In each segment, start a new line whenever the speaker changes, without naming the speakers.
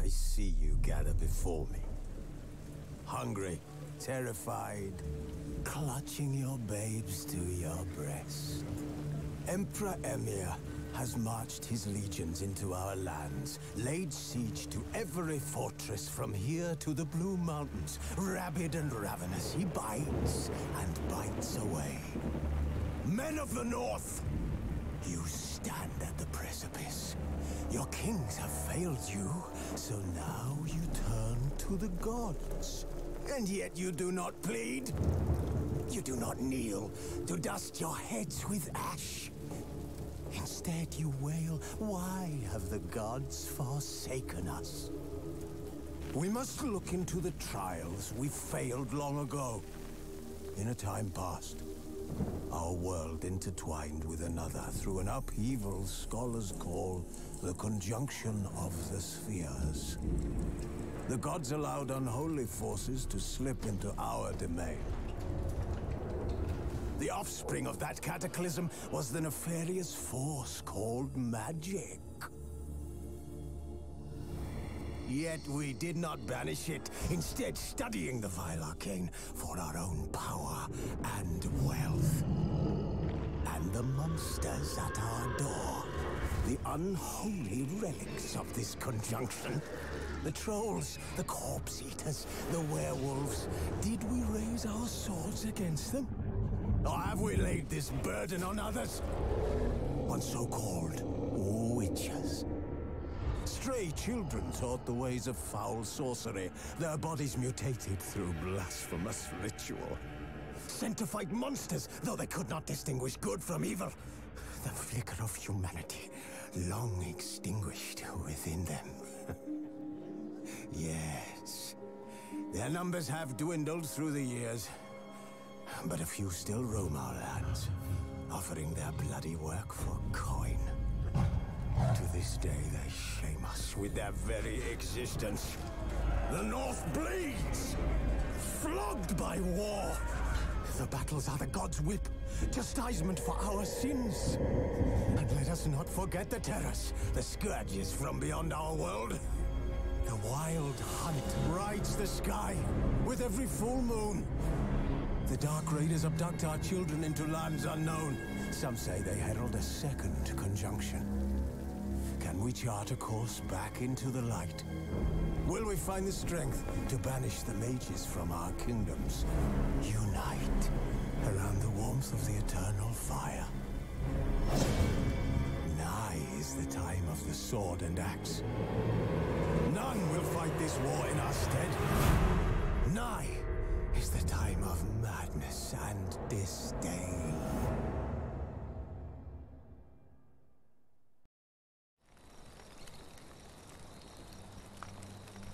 I see you gather before me. Hungry, terrified, clutching your babes to your breast. Emperor Emir has marched his legions into our lands, laid siege to every fortress from here to the Blue Mountains. Rabid and ravenous, he bites and bites away. Men of the North, you stand at the precipice. Your kings have failed you, so now you turn to the gods. And yet you do not plead. You do not kneel to dust your heads with ash. Instead you wail, why have the gods forsaken us? We must look into the trials we failed long ago. In a time past, our world intertwined with another through an upheaval scholars call the conjunction of the spheres. The gods allowed unholy forces to slip into our domain. The offspring of that cataclysm was the nefarious force called magic. Yet we did not banish it, instead studying the vile arcane for our own power and wealth. And the monsters at our door, the unholy relics of this conjunction. The trolls, the corpse eaters, the werewolves. Did we raise our swords against them? Or have we laid this burden on others? On so-called witches. Stray children taught the ways of foul sorcery, their bodies mutated through blasphemous ritual. Sent to fight monsters, though they could not distinguish good from evil. The flicker of humanity, long extinguished within them. Yes, their numbers have dwindled through the years. But a few still roam our lands, offering their bloody work for coin. To this day, they shame us with their very existence. The North bleeds, flogged by war. The battles are the gods' whip, chastisement for our sins. And let us not forget the terrors, the scourges from beyond our world. The wild hunt rides the sky with every full moon. The Dark Raiders abduct our children into lands unknown. Some say they herald a second conjunction. Can we chart a course back into the light? Will we find the strength to banish the mages from our kingdoms? Unite around the warmth of the eternal fire. Nigh is the time of the sword and axe. None will fight this war in our stead. Nigh is the time of madness and disdain.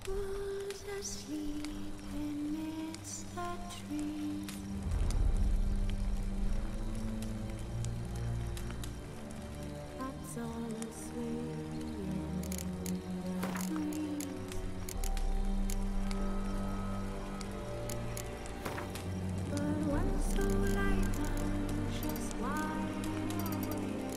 Wolves asleep amidst the trees. Cats all asleep in the breeze. But one so light just wide awake.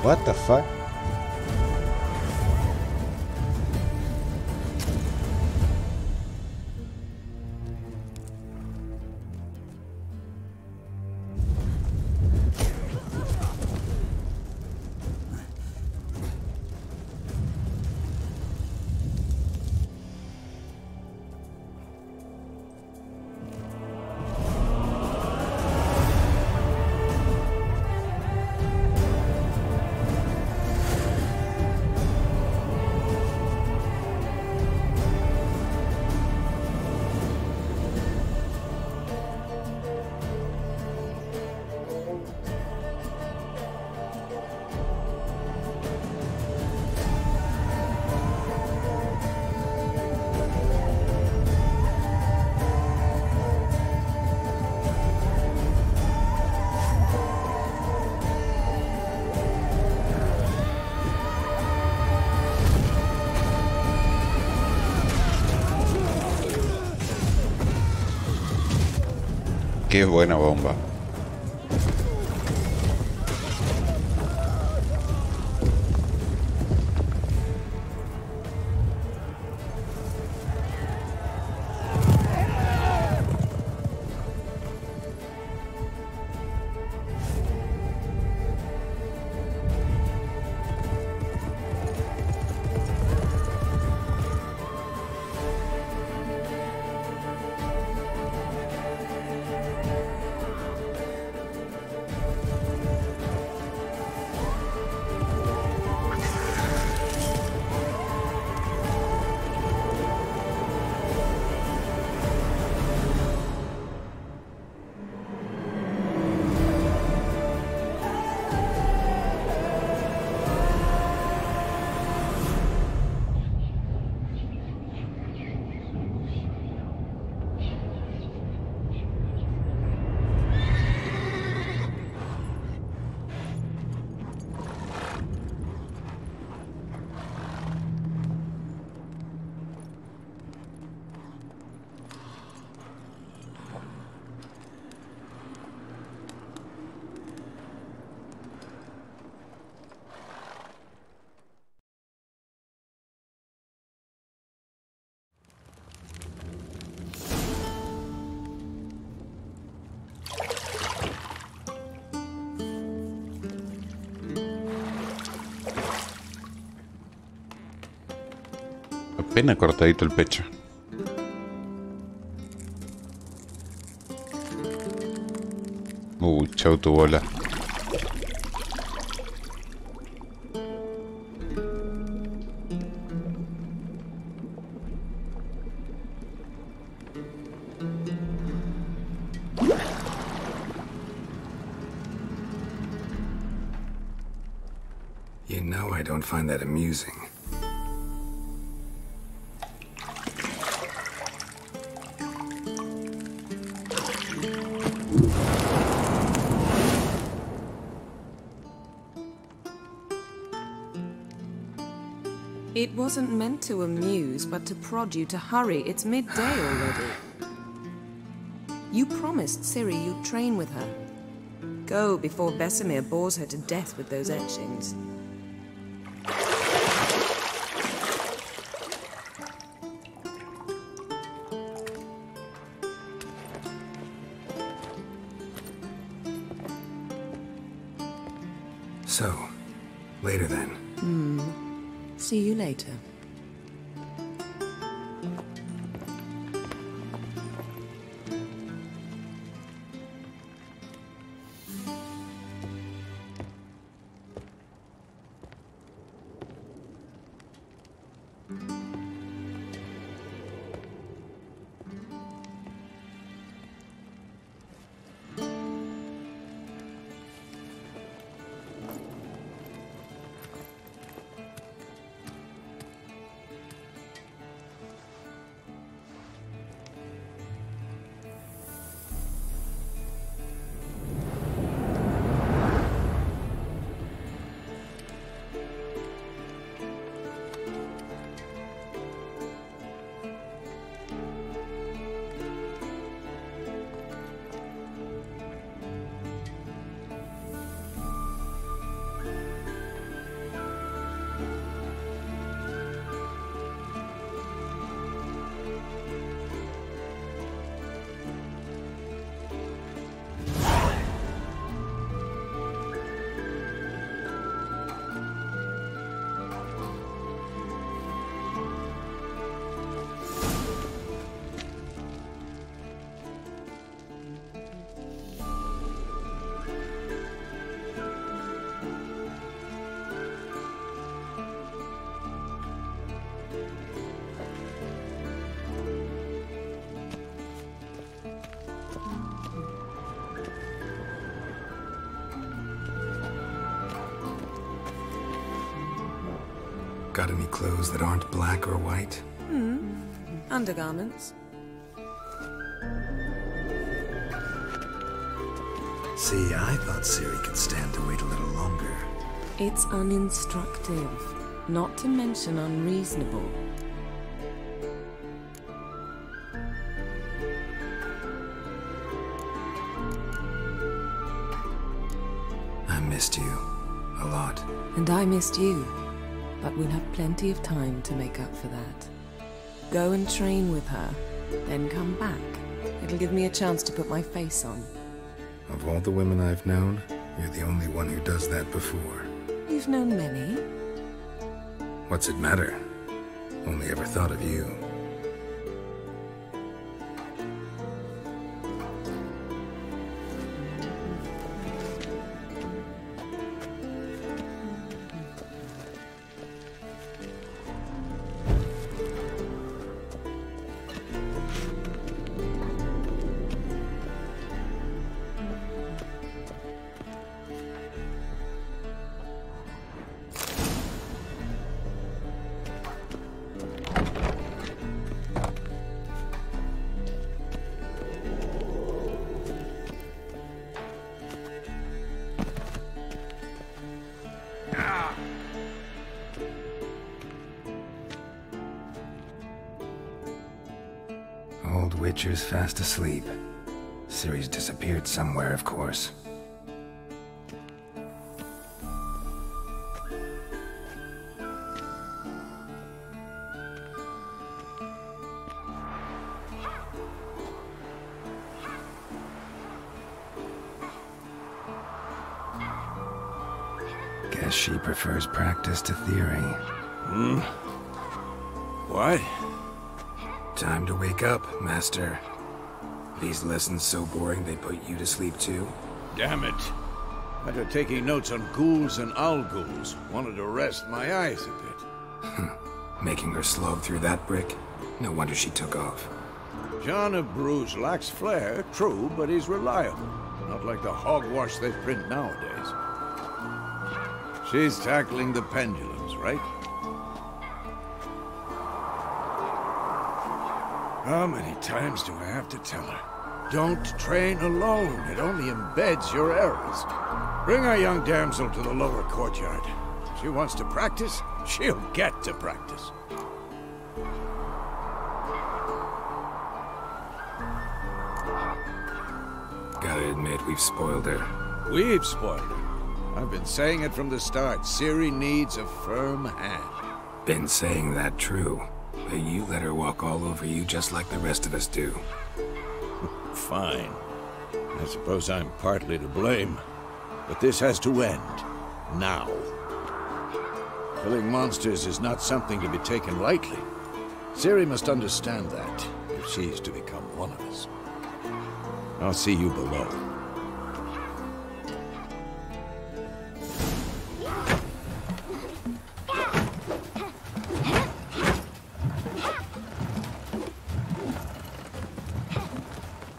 What the fuck? Qué buena bomba. Apenas cortadito el pecho. Chau tu bola.
You know I don't find that amusing.
It wasn't meant to amuse, but to prod you to hurry. It's midday already. You promised Ciri you'd train with her. Go before Vesemir bores her to death with those etchings.
So, later then.
See you later.
Got any clothes that aren't black or white?
Undergarments.
See, I thought Ciri could stand to wait a little longer.
It's uninstructive, not to mention unreasonable.
I missed you. A lot.
And I missed you, but we'll have plenty of time to make up for that. Go and train with her, then come back. It'll give me a chance to put my face on.
Of all the women I've known, you're the only one who does that before.
You've known many.
What's it matter? Only ever thought of you. Old Witcher's fast asleep. Ciri's disappeared somewhere, of course. Guess she prefers practice to theory.
What?
Time to wake up, Master. These lessons so boring they put you to sleep too?
Damn it. After taking notes on ghouls and owl ghouls, wanted to rest my eyes a bit.
Making her slog through that brick? No wonder she took off.
John of Bruges lacks flair, true, but he's reliable. Not like the hogwash they print nowadays. She's tackling the pendulums, right? How many times do I have to tell her? Don't train alone. It only embeds your errors. Bring our young damsel to the lower courtyard. If she wants to practice, she'll get to practice.
Gotta admit, we've spoiled her.
We've spoiled her. I've been saying it from the start. Ciri needs a firm hand.
Been saying that true. But you let her walk all over you just like the rest of us do.
Fine. I suppose I'm partly to blame. But this has to end. Now. Killing monsters is not something to be taken lightly. Ciri must understand that, if she's to become one of us. I'll see you below.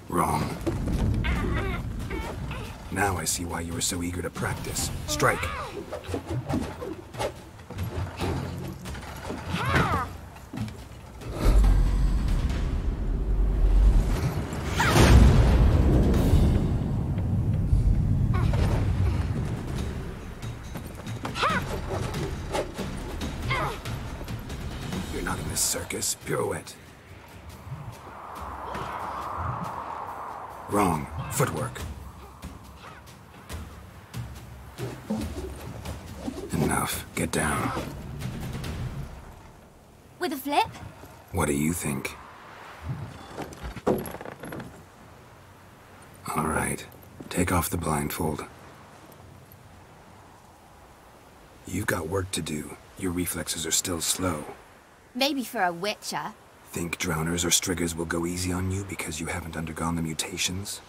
Wrong. Now I see why you were so eager to practice. Strike. You're not in this circus. Pirouette. Wrong. Footwork. Enough. Get down.
With a flip?
What do you think? All right. Take off the blindfold. You've got work to do. Your reflexes are still slow.
Maybe for a witcher.
Think drowners or striggers will go easy on you because you haven't undergone the mutations?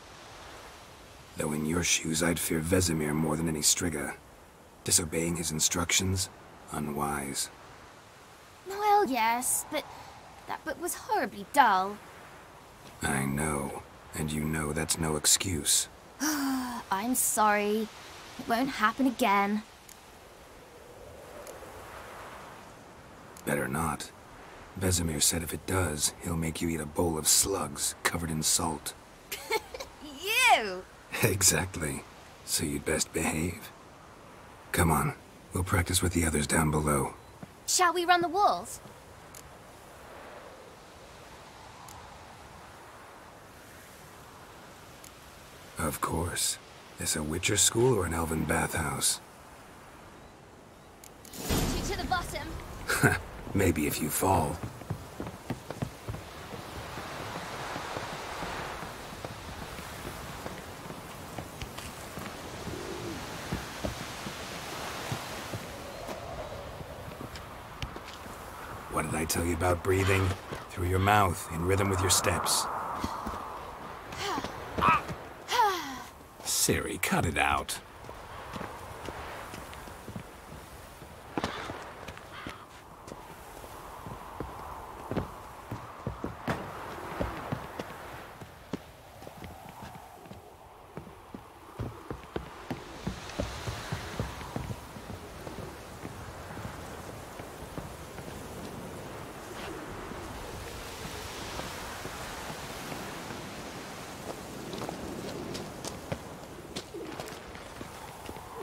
Though in your shoes, I'd fear Vesemir more than any strigger. Disobeying his instructions? Unwise.
Well, yes, but that book was horribly dull.
I know. And you know that's no excuse.
I'm sorry. It won't happen again.
Better not. Vesemir said if it does, he'll make you eat a bowl of slugs covered in salt.
You!
Exactly. So you'd best behave. Come on, we'll practice with the others down below.
Shall we run the walls?
Of course. This a Witcher school or an elven bathhouse?
Shoot to the bottom.
Maybe if you fall. What did I tell you about breathing? Through your mouth, in rhythm with your steps. Siri, cut it out.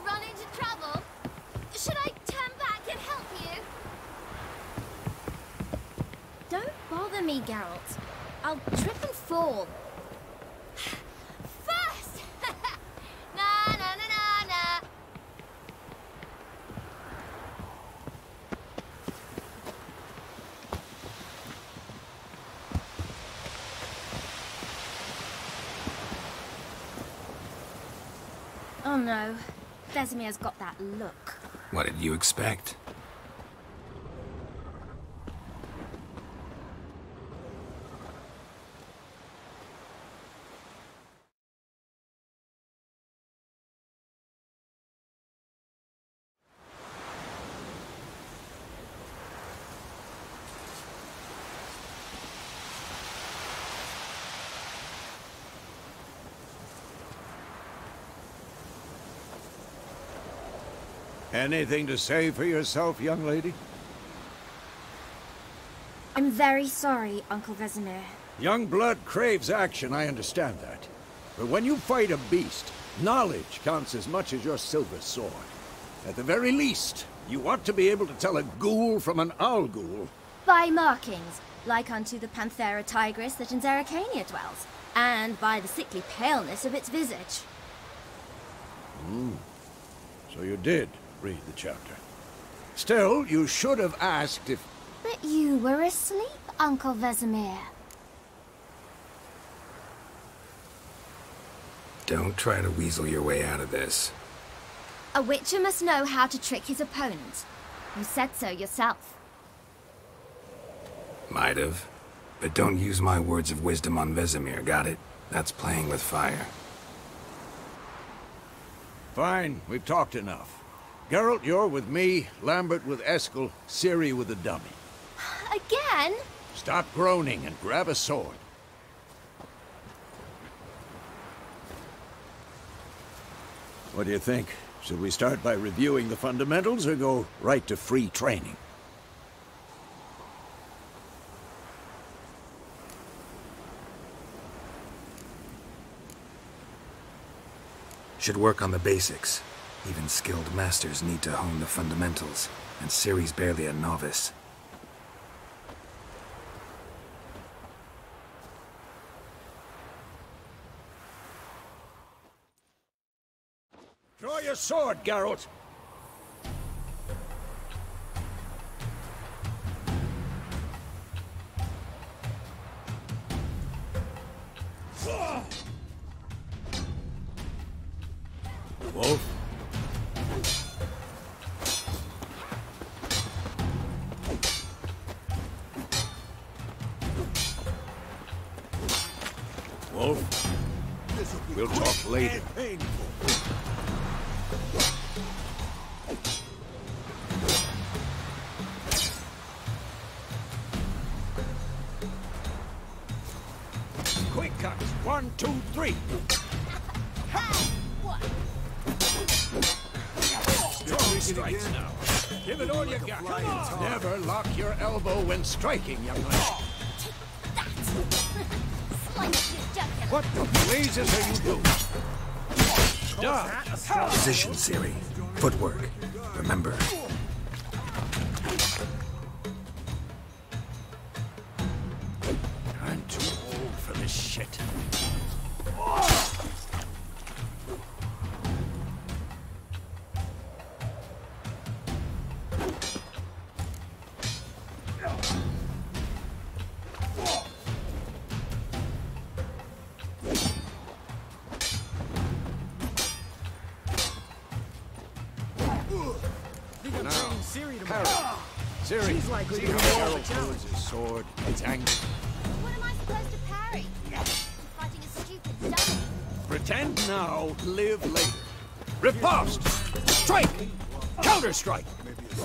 Run into trouble? Should I turn back and help you? Don't bother me, Geralt. I'll trip and fall. First! Na na na na na. Oh no. Vesemir's got that look.
What did you expect?
Anything to say for yourself, young lady?
I'm very sorry, Uncle Vesemir.
Young blood craves action, I understand that. But when you fight a beast, knowledge counts as much as your silver sword. At the very least, you ought to be able to tell a ghoul from an owl ghoul.
By markings, like unto the Panthera tigris that in Zerrikania dwells, and by the sickly paleness of its visage.
So you did read the chapter. Still, you should have asked if...
But you were asleep, Uncle Vesemir.
Don't try to weasel your way out of this.
A Witcher must know how to trick his opponent. You said so yourself.
Might have. But don't use my words of wisdom on Vesemir, got it? That's playing with fire.
Fine, we've talked enough. Geralt, you're with me, Lambert with Eskel, Ciri with the dummy.
Again?
Stop groaning and grab a sword. What do you think? Should we start by reviewing the fundamentals or go right to free training?
Should work on the basics. Even skilled masters need to hone the fundamentals, and Ciri's barely a novice.
Draw your sword, Geralt! Wolf? Wolf? We'll talk later. Quick cuts. 1, 2, 3. Strong strikes now. Give it all you got. Come on. Never lock your elbow when striking, young lady. What the blazes are you doing? Stop.
Position, Siri. Footwork. Remember.
I'm too old for this shit. Siri, see how Harold pulls his sword, gets angry.
What am I supposed to parry? I'm fighting a stupid dummy.
Pretend now, live later. Riposte! Strike! Counter-strike!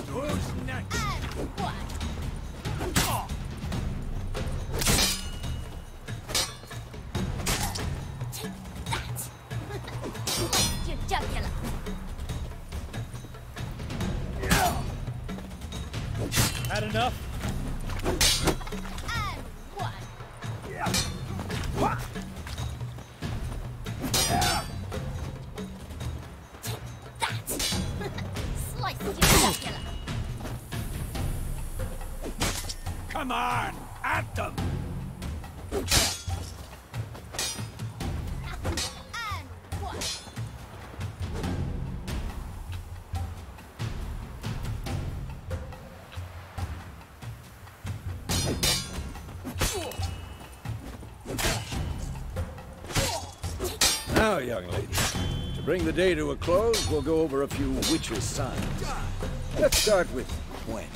Who's next?
And what? Take that! Sliced your jugular.
Had enough?
And what? Take that! Sliced your jugular.
Come on! At them!
And what?
Now, young lady, to bring the day to a close, we'll go over a few Witcher signs. Let's start with GWENT.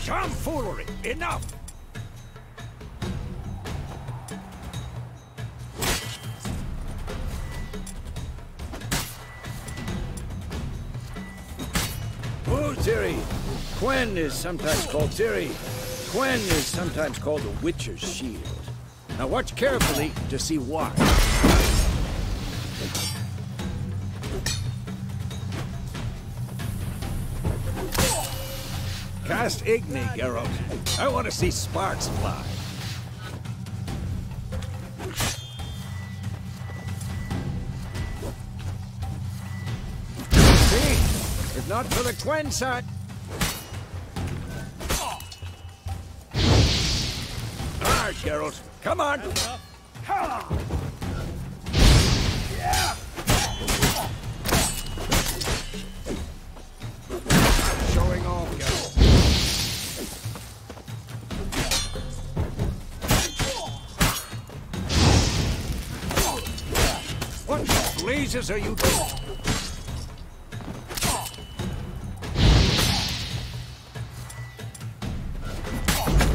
Tomfoolery! Enough! Oh, Ciri. Gwen is sometimes called Ciri. Gwen is sometimes called the Witcher's shield. Now watch carefully to see why. Cast Igni, Geralt. I want to see sparks fly. See? If not for the Gwen side. Alright, Geralt. Come on. Showing off, Geralt. What the blazes are you doing?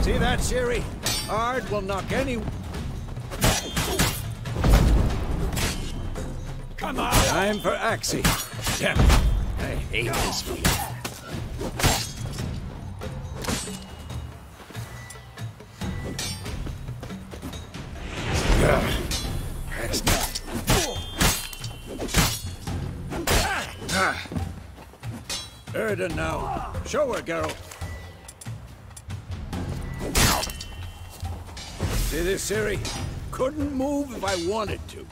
See that, Ciri? Ard will knock any... Come on! Time for Axie. Damn it. I hate this feeling. That's not... Erden now. Show her, Geralt. See this, Ciri? Couldn't move if I wanted to.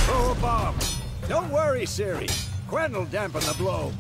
Throw a bomb. Don't worry, Ciri. Gwen will dampen the blow.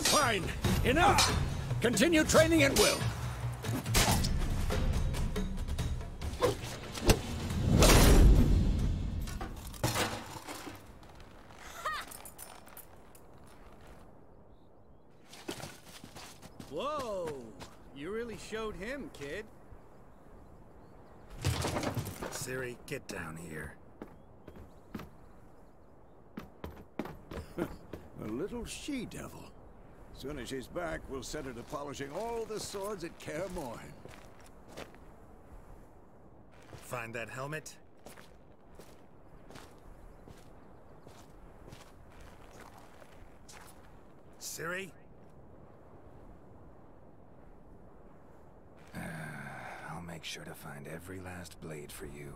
Fine. Enough. Continue training at will.
Whoa! You really showed him, kid.
Ciri, get down here.
A little she-devil. Soon as she's back, we'll set her to polishing all the swords at Kaer Morhen.
Find that helmet? Ciri? I'll make sure to find every last blade for you.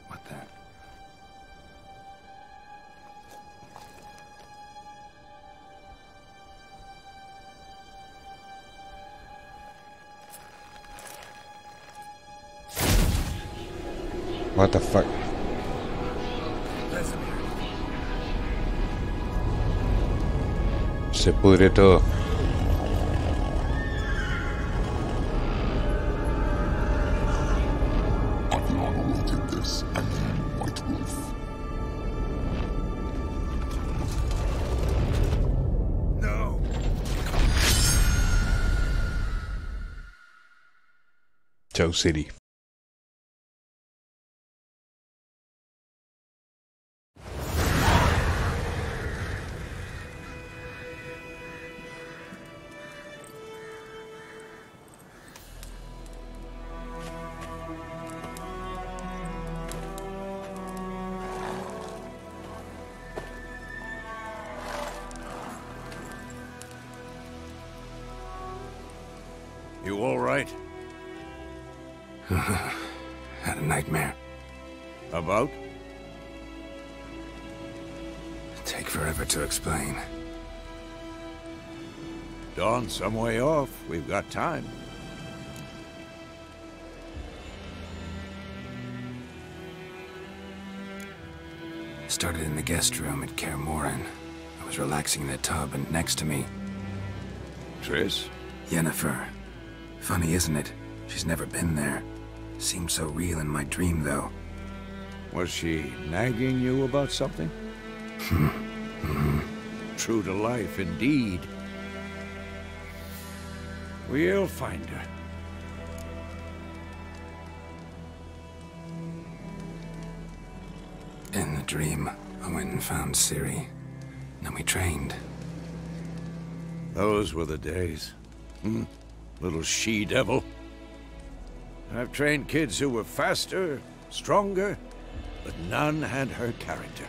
What the?
What the fuck? Se pudre todo.
No!
Chau, Ciri.
You all right?
Had a nightmare.
About?
Take forever to explain.
Dawn's some way off. We've got time.
Started in the guest room at Kaer Morhen. I was relaxing in the tub, and next to me,
Triss?
Yennefer. Funny, isn't it? She's never been there. Seemed so real in my dream, though.
Was she nagging you about something? True to life, indeed. We'll find her.
In the dream, I went and found Ciri. Then we trained.
Those were the days. Little she-devil. I've trained kids who were faster, stronger, but none had her character.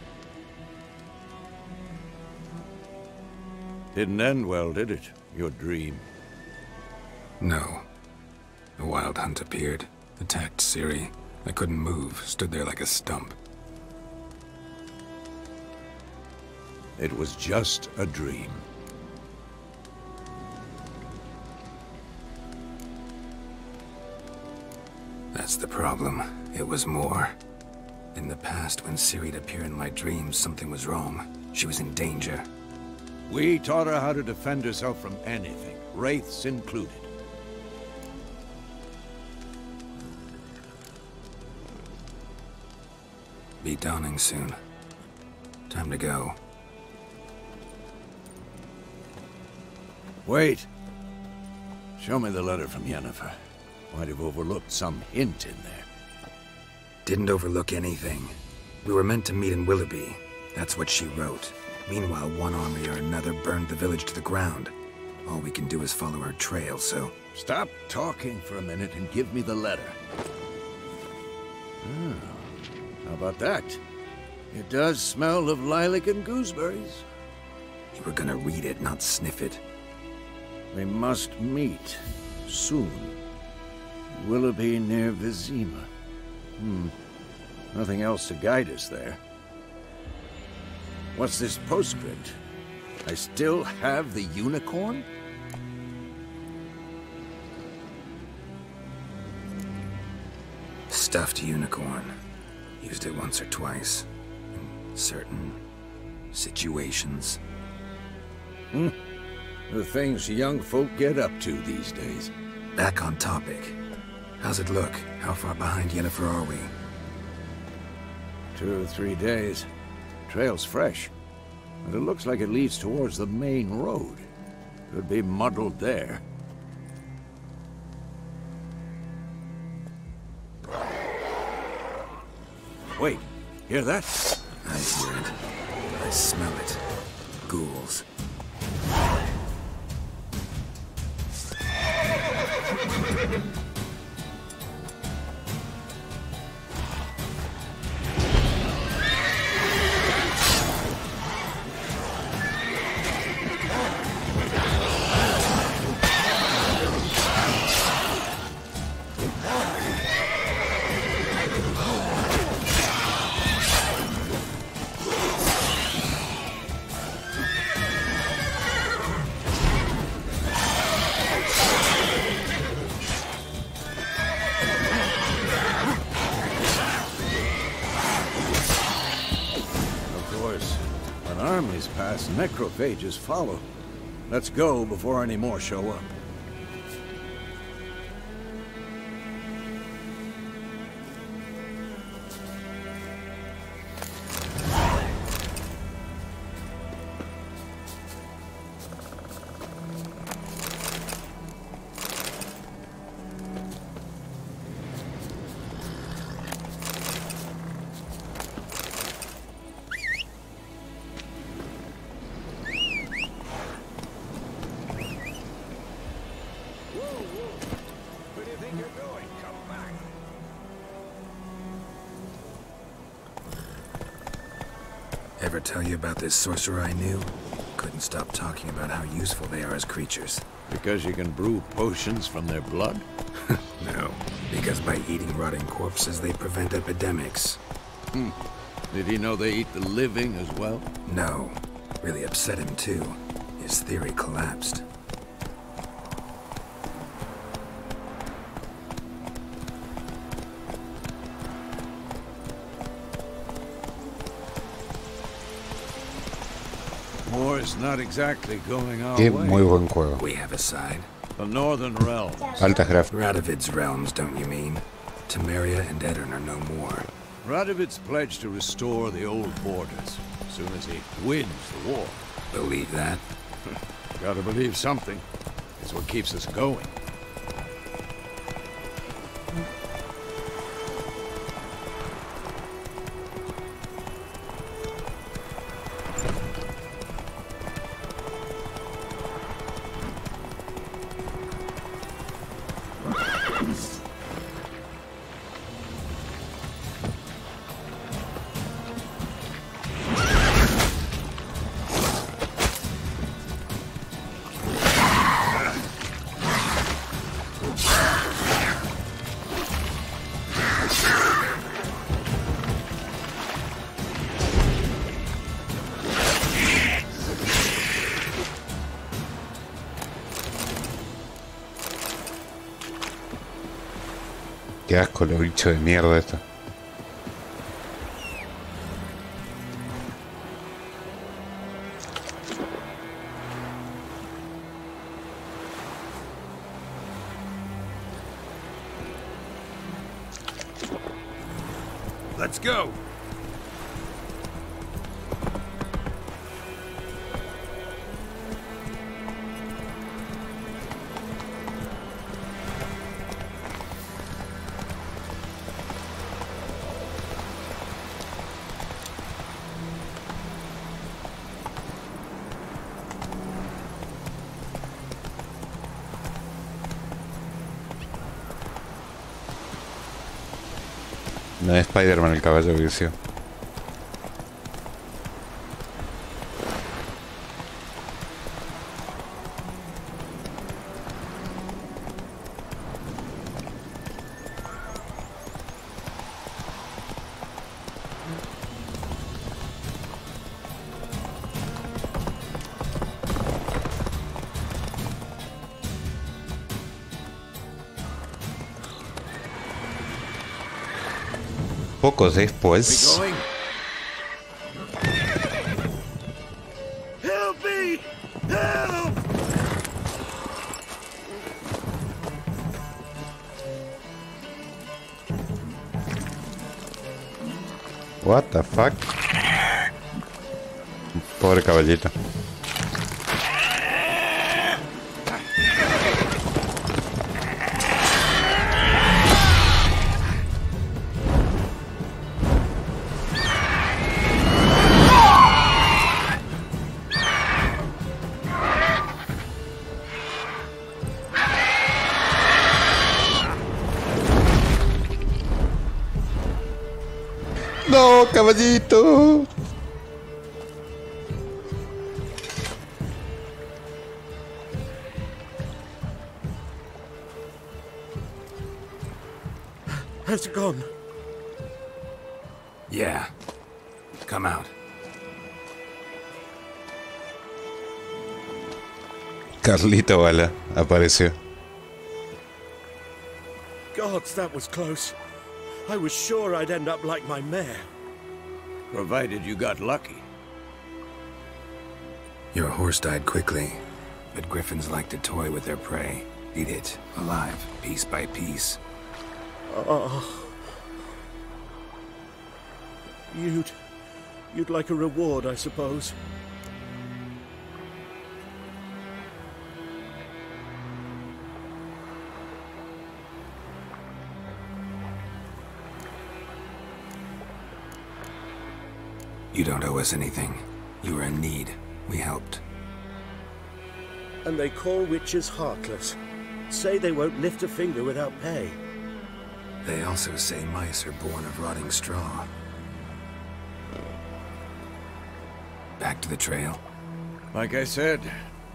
Didn't end well, did it? Your dream?
No. A wild hunt appeared, attacked Ciri. I couldn't move, stood there like a stump.
It was just a dream.
That's the problem. It was more. In the past, when Ciri'd appear in my dreams, something was wrong. She was in danger.
We taught her how to defend herself from anything, wraiths included.
Be dawning soon. Time to go.
Wait. Show me the letter from Yennefer. Might have overlooked some hint in there.
Didn't overlook anything. We were meant to meet in Willoughby. That's what she wrote. Meanwhile, one army or another burned the village to the ground. All we can do is follow her trail, so...
Stop talking for a minute and give me the letter. How about that? It does smell of lilac and gooseberries.
You were gonna read it, not sniff it.
We must meet. Soon. Willoughby near Vizima. Nothing else to guide us there. What's this postscript? I still have the unicorn?
stuffed unicorn. Used it once or twice. In certain situations.
The things young folk get up to these days.
Back on topic. How's it look? How far behind Yennefer are we?
2 or 3 days. Trail's fresh. And it looks like it leads towards the main road. Could be muddled there. Wait, hear that?
I hear it. I smell it. Ghouls.
Necrophages follow. Let's go before any more show up.
Ever tell you about this sorcerer I knew? Couldn't stop talking about how useful they are as creatures.
Because you can brew potions from their blood?
No, because by eating rotting corpses, they prevent epidemics.
Did he know they eat the living as well?
No. Really upset him, too. His theory collapsed.
War's not exactly going our
Qué
way.
muy buen juego.
We have a side.
The Northern Realms.
Altas gráficas.
Radovid's realms, don't you mean? Temeria and Edirn are no more.
Radovid's pledged to restore the old borders as soon as he wins the war.
Believe that?
Gotta believe something. It's what keeps us going.
Qué asco, lo bicho de mierda esto.
Let's go.
No es Spider-Man el caballo vicio. Poco después.
We going?
Help me! Help!
What the fuck? Pobre caballito. No, caballito.
Has it gone?
Yeah. Come out.
Carlito Bala apareció.
Gods, that was close. I was sure I'd end up like my mare.
Provided you got lucky.
Your horse died quickly, but griffins like to toy with their prey. Eat it, alive, piece by piece.
Oh. You'd like a reward, I suppose.
You don't owe us anything. You were in need. We helped.
And they call witches heartless. Say they won't lift a finger without pay.
They also say mice are born of rotting straw. Back to the trail.
Like I said,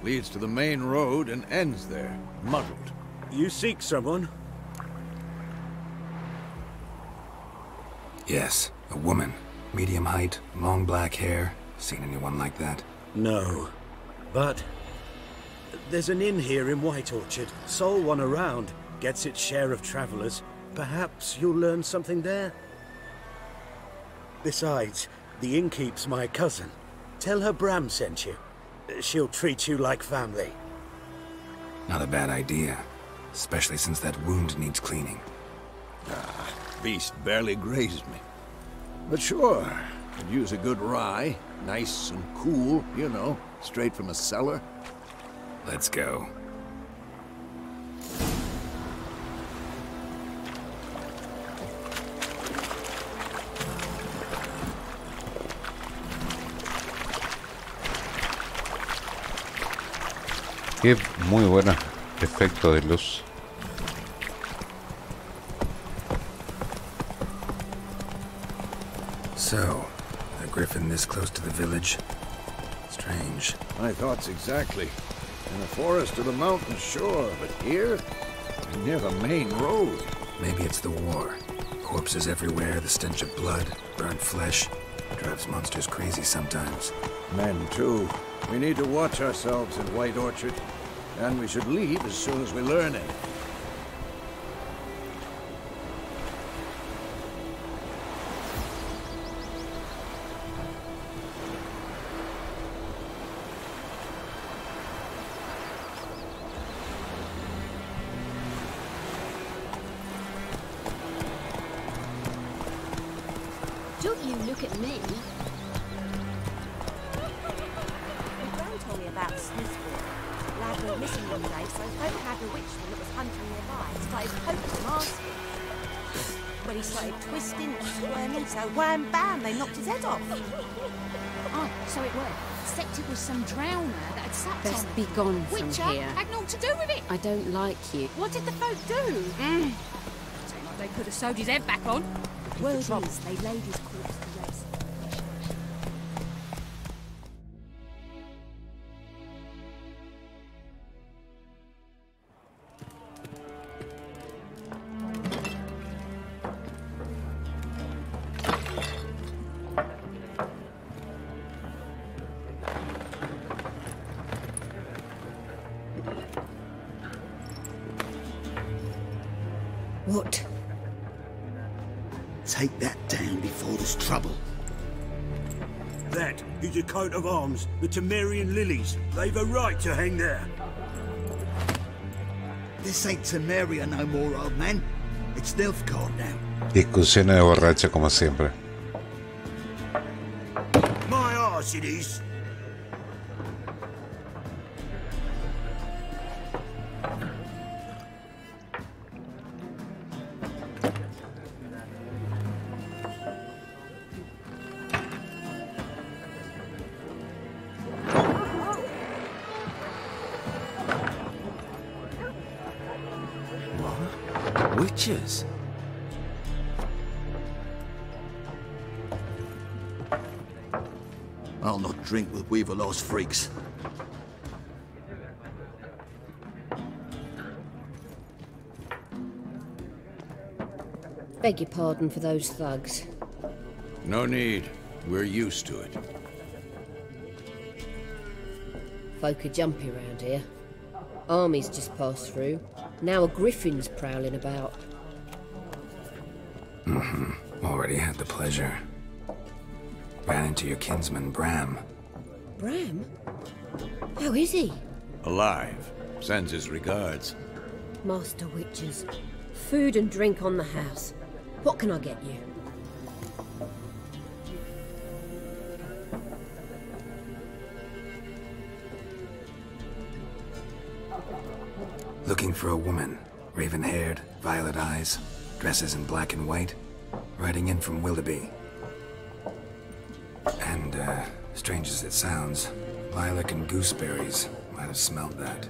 leads to the main road and ends there, muddled.
You seek someone?
Yes, a woman. Medium height, long black hair. Seen anyone like that?
No. But there's an inn here in White Orchard. Sole one around. Gets its share of travelers. Perhaps you'll learn something there? Besides, the innkeep's my cousin. Tell her Bram sent you. She'll treat you like family.
Not a bad idea. Especially since that wound needs cleaning.
Beast barely grazed me. But sure, could use a good rye. Nice and cool, you know, straight from a cellar.
Let's go.
Qué muy buen efecto de luz.
So, a griffin this close to the village? Strange.
My thoughts exactly. In the forest or the mountains, sure, but here? Near the main road.
Maybe it's the war. Corpses everywhere, the stench of blood, burnt flesh. Drives monsters crazy sometimes.
Men, too. We need to watch ourselves in White Orchard. And we should leave as soon as we learn it.
Don't you look at me.
My gran told me about Smithford. Lad went missing one day, so Folk had a witchman that was hunting nearby. Started poking him asking. When he started twisting and squirming, so wham bam, they knocked his head off.
Oh, so it were. Except it was some drowner that had sat on
Best
it.
be gone from
Witcher
here.
had naught to do with it.
I don't like you.
What did the folk do?
Seemed like they could have sewed his head back on.
Word is, they laid his corpse to rest.
What? Take that down before there's trouble.
That is a coat of arms, the Temerian lilies. They've a right to hang there.
This ain't Temeria no more, old man. It's Nilfgaard now.
Discusiones de borracho como siempre.
My arse it is.
Witches?
I'll not drink with Weaverlaw's freaks.
Beg your pardon for those thugs.
No need. We're used to it.
Folk are jumpy round here. Armies just passed through. Now a griffin's prowling about.
Already had the pleasure. Ran into your kinsman, Bram.
Bram? How is he?
Alive. Sends his regards.
Master Witchers. Food and drink on the house. What can I get you?
Looking for a woman. Raven-haired, violet eyes, dresses in black and white. Riding in from Willoughby. And, strange as it sounds, lilac and gooseberries might have smelled that.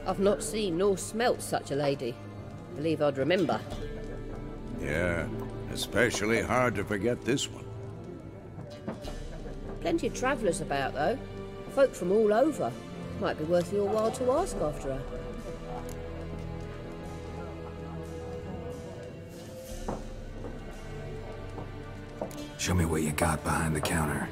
I've not seen nor smelt such a lady. Believe I'd remember.
Yeah, especially hard to forget this one.
Plenty of travellers about, though. Folk from all over. Might be worth your while to ask after her.
Show me what you got behind the counter.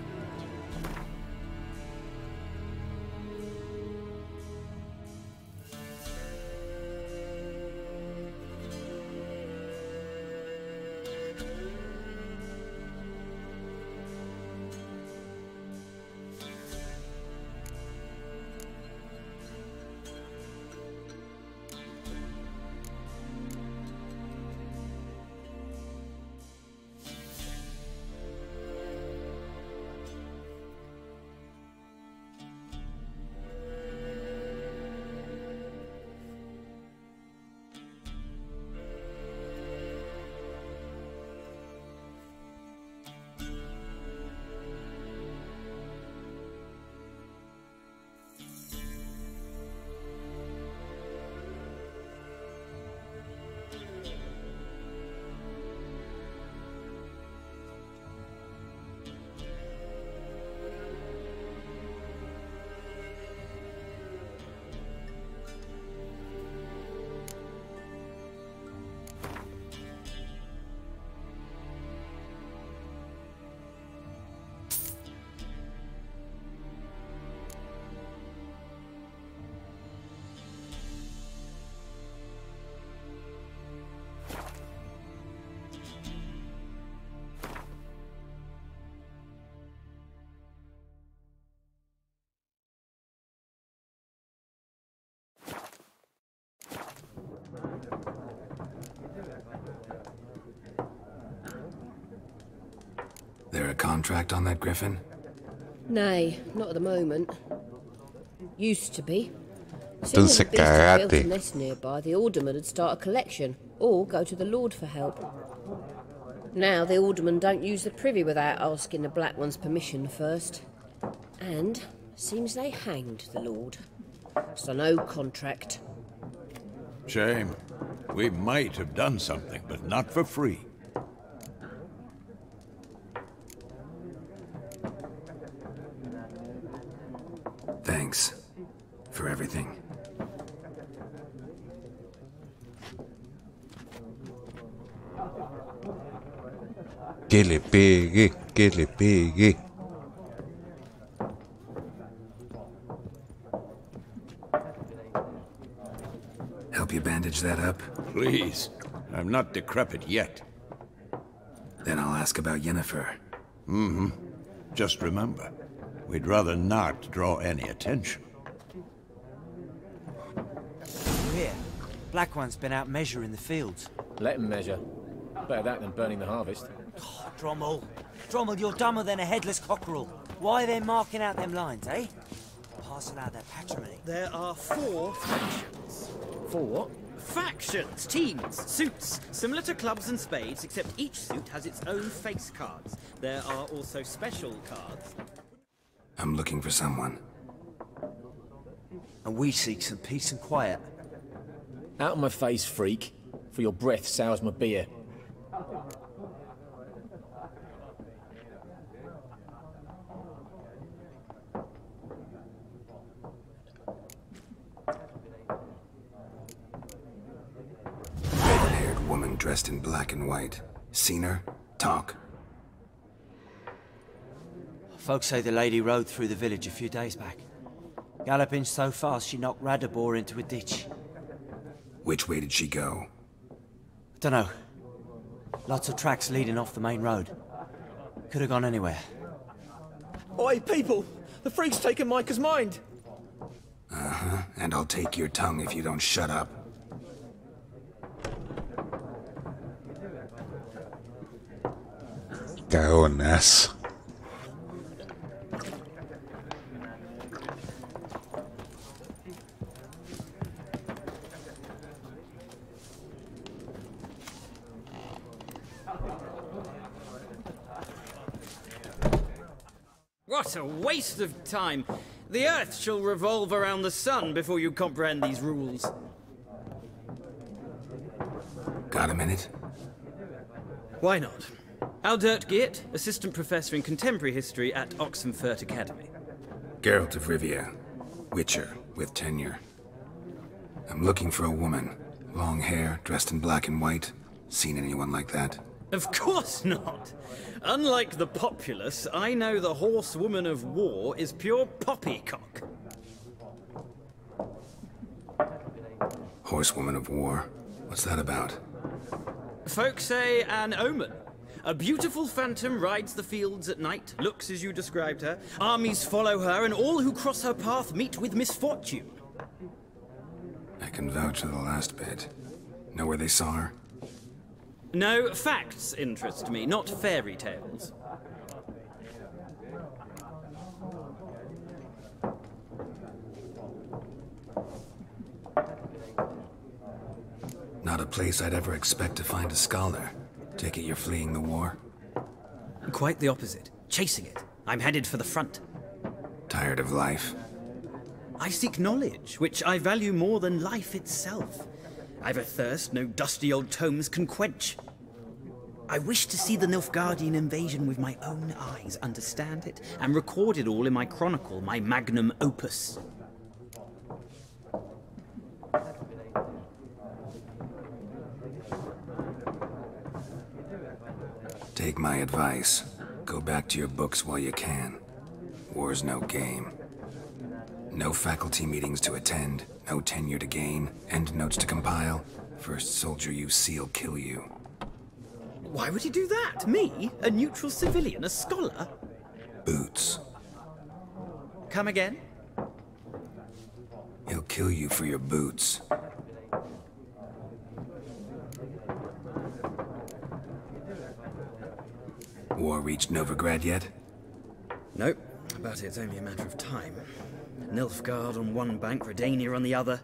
There a contract on that griffin?
Nay, not at the moment. Used to be.
Entonces
Soon as the beast had built a
cagate.
nest nearby, the alderman would start a collection, or go to the Lord for help. Now the alderman don't use the privy without asking the Black One's permission first. And seems they hanged the Lord. So no contract.
Shame. We might have done something, but not for free.
Thanks for everything.
Que le pegue, que le pegue.
Help you bandage that up?
Please. I'm not decrepit yet.
Then I'll ask about Yennefer.
Mm-hmm. Just remember, we'd rather not draw any attention.
Here, Black One's been out measuring the fields.
Let him measure. Better that than burning the harvest.
Oh, Drommel. Drommel, you're dumber than a headless cockerel. Why are they marking out them lines, eh? Parcel out their patrimony.
There are 4 factions.
4 what?
Factions, teams, suits, similar to clubs and spades, except each suit has its own face cards. There are also special cards.
I'm looking for someone.
And we seek some peace and quiet.
Out of my face, freak. For your breath sours my beer.
Red-haired woman dressed in black and white. Seen her? Talk.
Folks say the lady rode through the village a few days back. Galloping so fast she knocked Radabor into a ditch.
Which way did she go?
Dunno. Lots of tracks leading off the main road. Could have gone anywhere.
Oi, people! The freak's taken Micah's mind!
Uh-huh. And I'll take your tongue if you don't shut up.
Cagonas.
What a waste of time! The Earth shall revolve around the sun before you comprehend these rules.
Got a minute?
Why not? Aldert Geert, Assistant Professor in Contemporary History at Oxenfurt Academy.
Geralt of Rivia. Witcher, with tenure. I'm looking for a woman. Long hair, dressed in black and white. Seen anyone like that?
Of course not! Unlike the populace, I know the horsewoman of war is pure poppycock.
Horsewoman of war? What's that about?
Folk say an omen. A beautiful phantom rides the fields at night, looks as you described her. Armies follow her, and all who cross her path meet with misfortune.
I can vouch for the last bit. Know where they saw her?
No, facts interest me, not fairy tales.
Not a place I'd ever expect to find a scholar. Take it you're fleeing the war?
Quite the opposite. Chasing it. I'm headed for the front.
Tired of life?
I seek knowledge, which I value more than life itself. I've a thirst no dusty old tomes can quench. I wish to see the Nilfgaardian invasion with my own eyes, understand it, and record it all in my chronicle, my magnum opus.
Take my advice. Go back to your books while you can. War's no game. No faculty meetings to attend, no tenure to gain, end notes to compile. First soldier you see'll kill you.
Why would he do that? Me? A neutral civilian? A scholar?
Boots.
Come again?
He'll kill you for your boots. War reached Novigrad yet?
Nope, but it's only a matter of time. Nilfgaard on one bank, Redania on the other,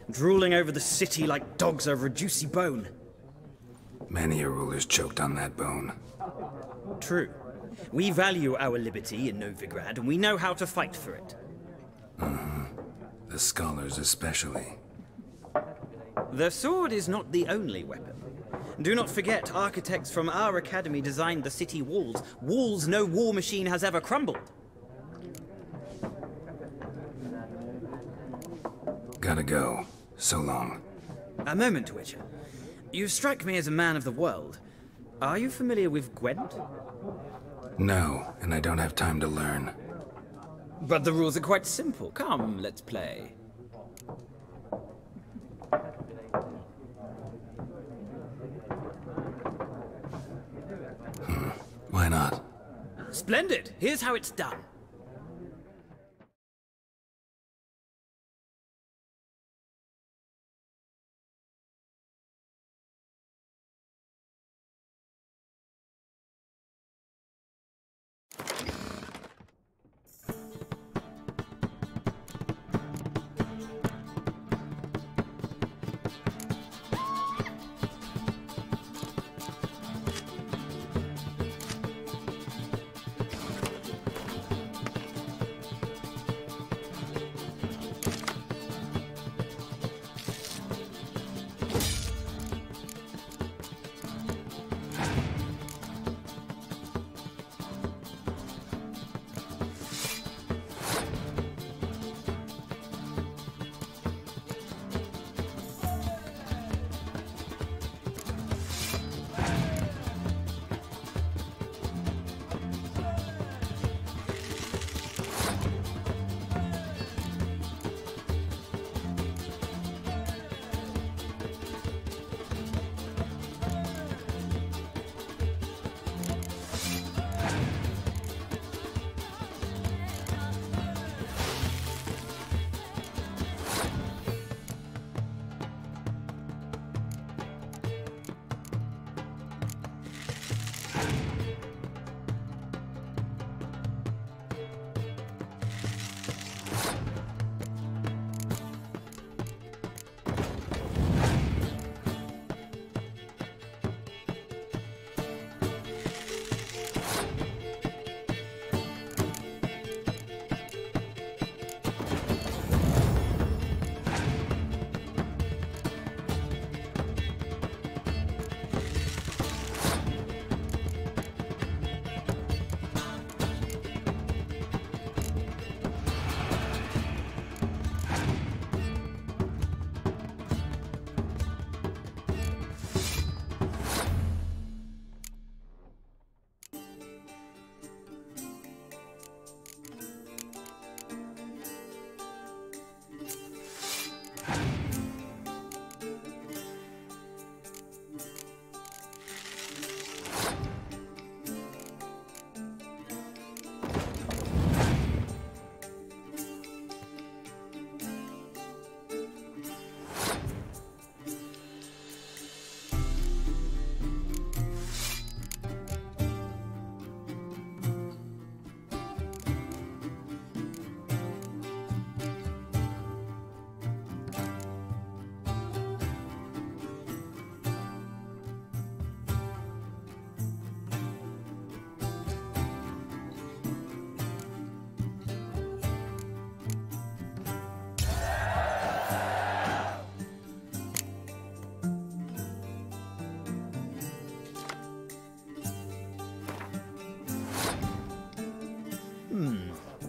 drooling over the city like dogs over a juicy bone.
Many a ruler's choked on that bone.
True. We value our liberty in Novigrad, and we know how to fight for it.
The scholars especially.
The sword is not the only weapon. Do not forget, architects from our academy designed the city walls. Walls no war machine has ever crumbled.
Gotta go. So long.
A moment, Witcher. You strike me as a man of the world. Are you familiar with Gwent?
No, and I don't have time to learn.
But the rules are quite simple. Come, let's play. Splendid! Here's how it's done.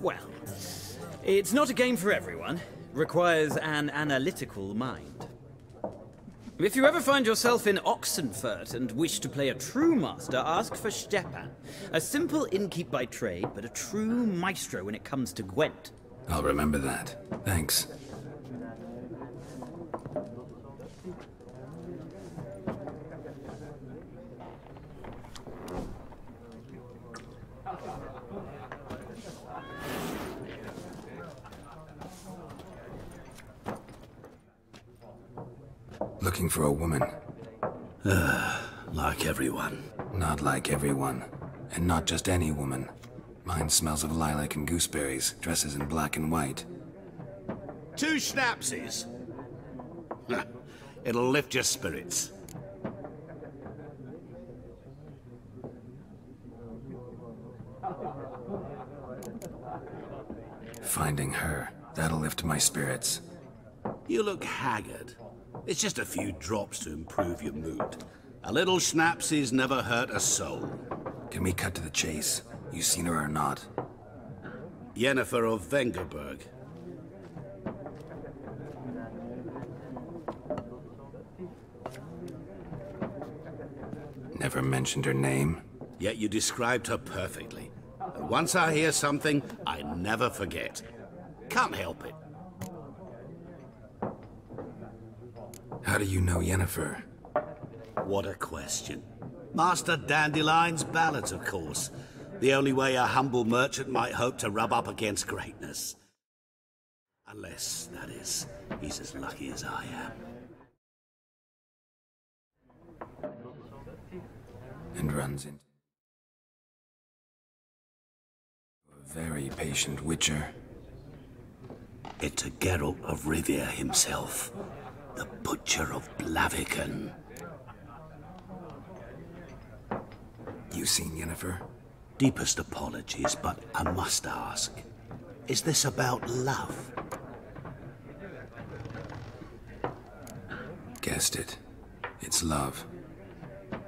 Well, it's not a game for everyone. Requires an analytical mind. If you ever find yourself in Oxenfurt and wish to play a true master, ask for Stepan. A simple innkeep by trade, but a true maestro when it comes to Gwent.
I'll remember that. Thanks. Looking for a woman.
Like everyone.
Not like everyone. And not just any woman. Mine smells of lilac and gooseberries, dresses in black and white.
2 schnapsies. It'll lift your spirits.
Finding her, that'll lift my spirits.
You look haggard. It's just a few drops to improve your mood. A little schnapsies never hurt a soul.
Can we cut to the chase? You seen her or not?
Yennefer of Vengerberg.
Never mentioned her name?
Yet you described her perfectly. And once I hear something, I never forget. Can't help it.
How do you know Yennefer?
What a question. Master Dandelion's ballads, of course. The only way a humble merchant might hope to rub up against greatness. Unless, that is, he's as lucky as I am.
And runs into a very patient Witcher.
It's a Geralt of Rivia himself, the Butcher of Blaviken.
You seen Yennefer?
Deepest apologies, but I must ask, is this about love?
Guessed it. It's love.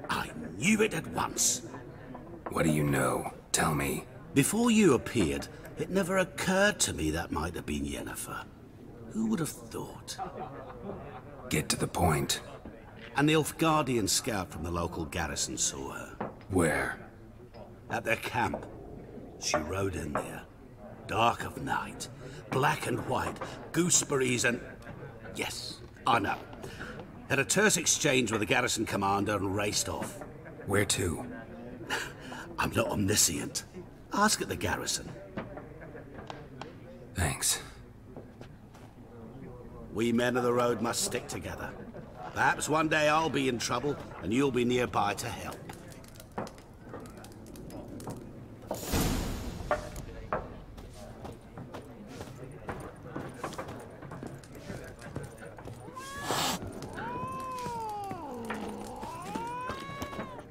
I knew it at once.
What do you know? Tell me.
Before you appeared, it never occurred to me that might have been Yennefer. Who would have thought?
Get to the point.
An Nilfgaardian scout from the local garrison saw her.
Where?
At their camp. She rode in there. Dark of night. Black and white. Gooseberries and... Yes, I know. Had a terse exchange with the garrison commander and raced off.
Where to?
I'm not omniscient. Ask at the garrison.
Thanks.
We men of the road must stick together. Perhaps one day I'll be in trouble and you'll be nearby to help.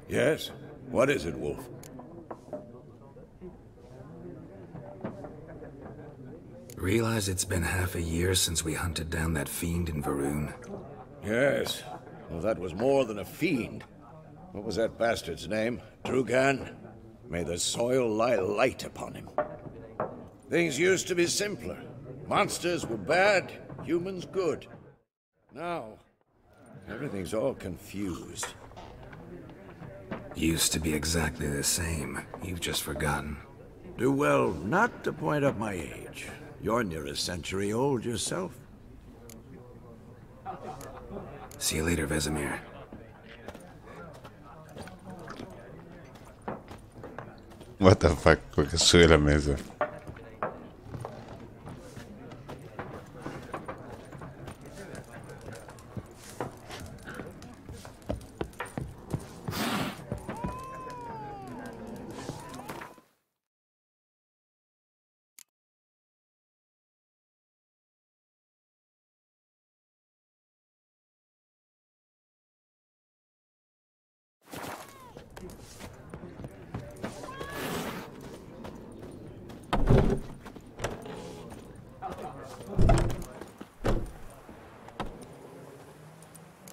Yes? What is it, Wolf?
Realize it's been half a year since we hunted down that fiend in Varun?
Yes. Well, that was more than a fiend. What was that bastard's name? Drugan? May the soil lie light upon him. Things used to be simpler. Monsters were bad, humans good. Now, everything's all confused.
Used to be exactly the same. You've just forgotten.
Do well not to point up my age. You're near a century old yourself.
See you later, Vesemir.
What the fuck, porque sube la mesa.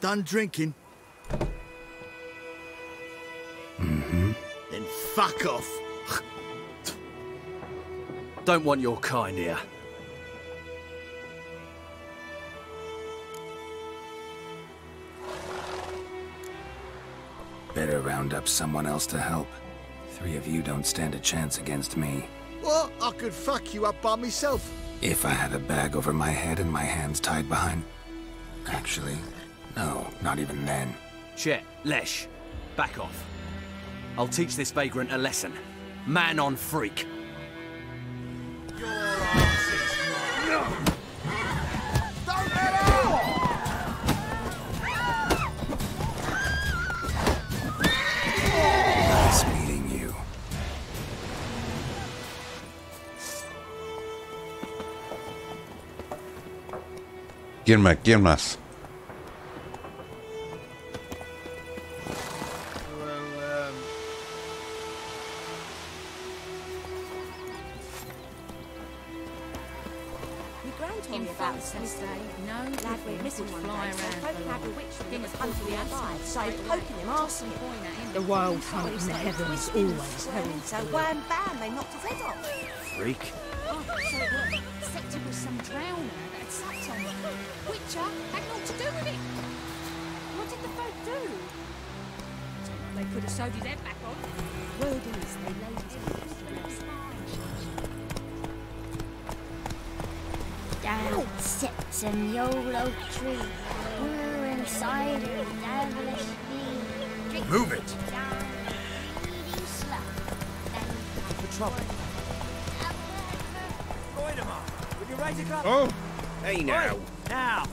Done drinking?
Mm-hmm.
Then fuck off.
Don't want your kind here.
Better round up someone else to help. 3 of you don't stand a chance against me.
Well, I could fuck you up by myself.
If I had a bag over my head and my hands tied behind... Actually, no, not even then.
Chet, Lesh, back off. I'll teach this vagrant a lesson. Man on freak.
Nice meeting you.
¿Quién más?
Told me about Wednesday. No, lad went missing one day, so poking out the witch when he was hunting nearby, so poking him arsenal.
The wild hunt in the heavens always heralds
So
the
wham bam, they knocked his head off.
Freak.
Oh, so what? Except it was some drowner that had sucked on him. Witcher had naught to do with it. What did the folk do? They could have sewed his head back on.
Word is, they laid his head.
Down sits a YOLO tree. We're inside her devilish bee.
Move it!
trouble. Would you raise a glove?
Oh!
Hey now.
Oi, now.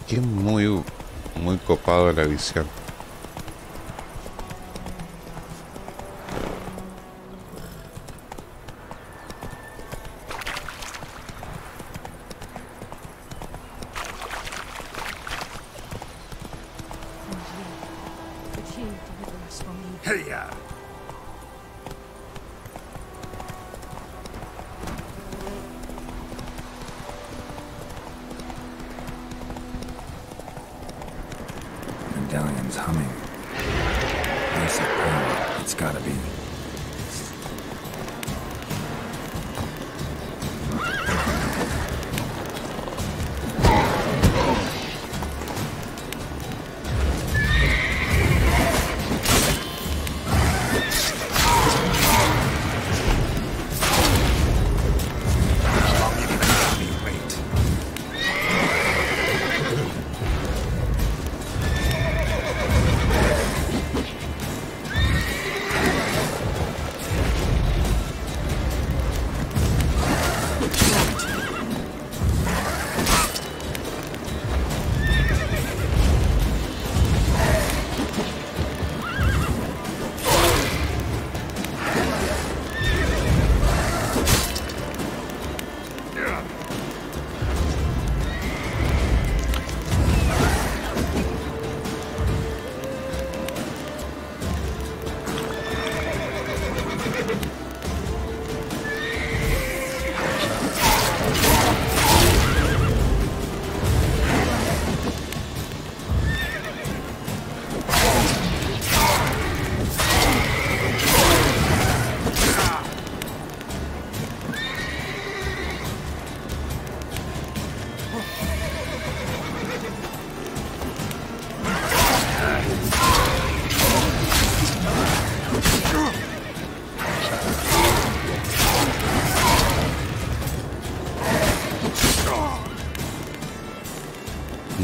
Que muy copado la visión.
Hey-ya! Medallion's humming. Nice and power. It's gotta be.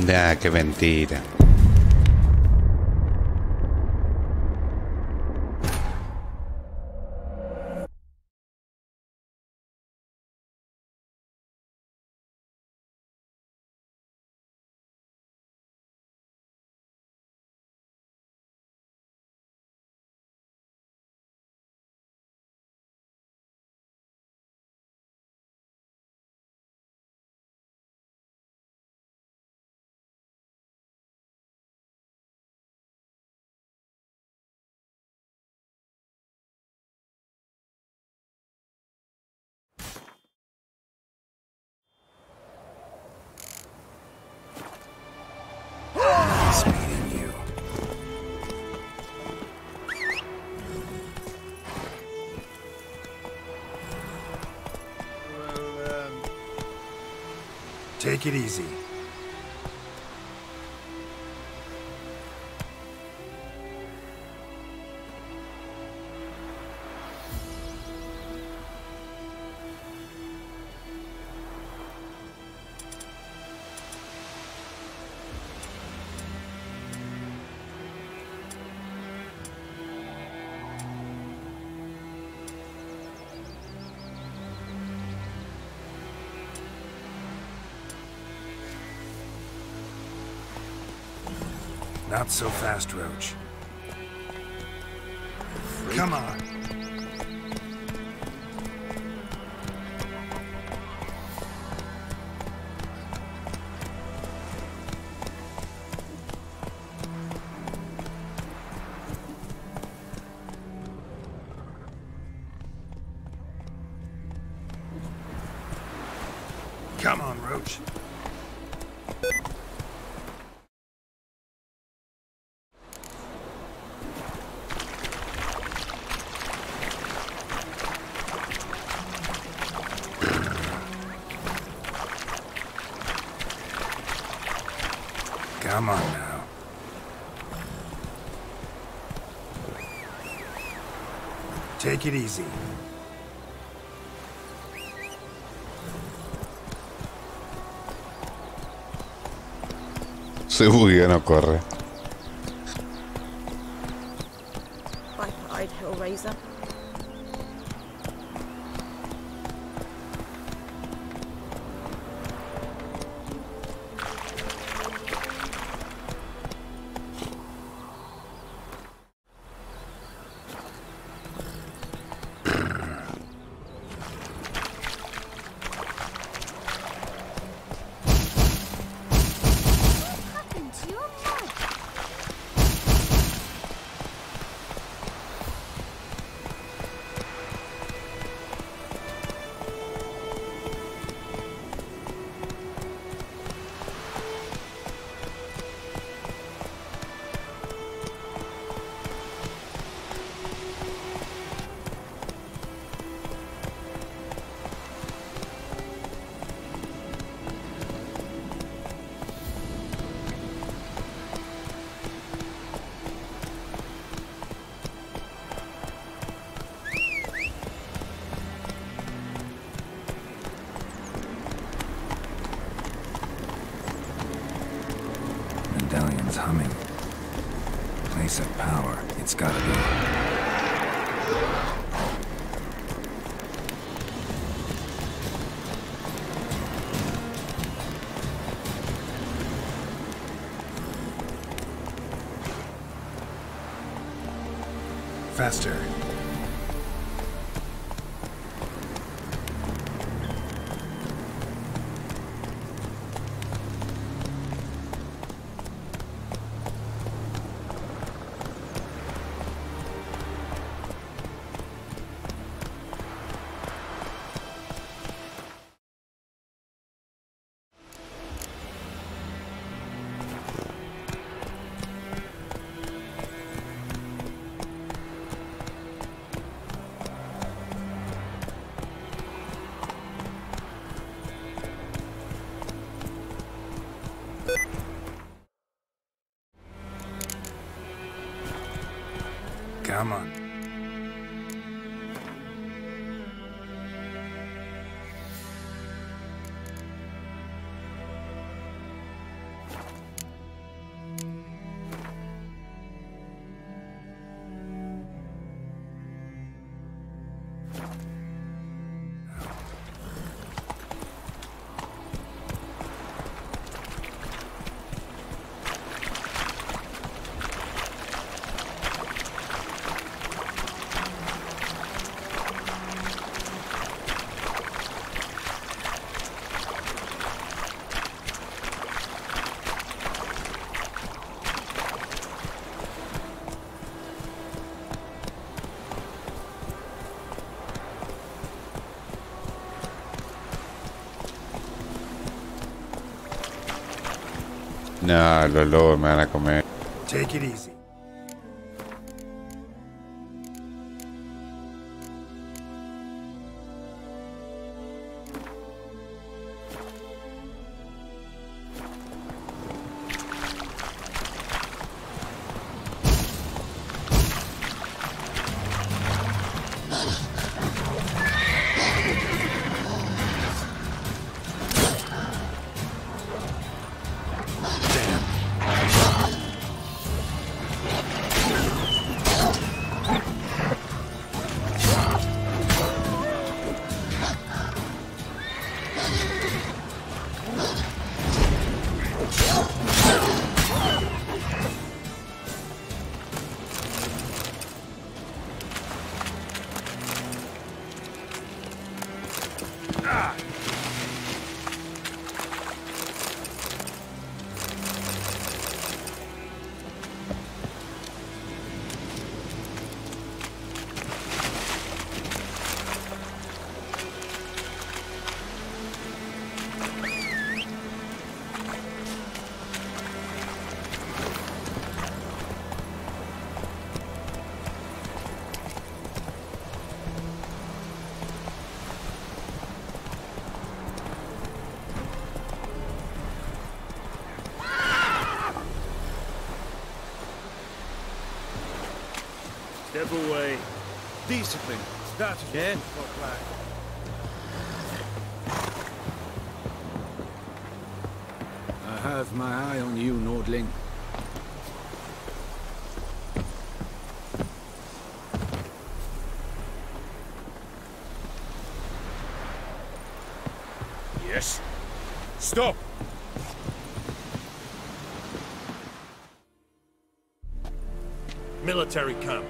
Nah, qué mentira.
Take it easy. Not so fast, Roach. Come on. Come on, Roach. Come on now. Take it easy.
Se buguea, no corre.
Viper-eyed Hellraiser.
Medallion's humming. Place of power. It's gotta be. Faster. Come on.
No, los lobos me van a comer.
Take it easy.
Step away.
Discipline. That is
Yeah.
for black.
Aha.
have my eye on you, Nordling.
Yes. Stop!
Military camp.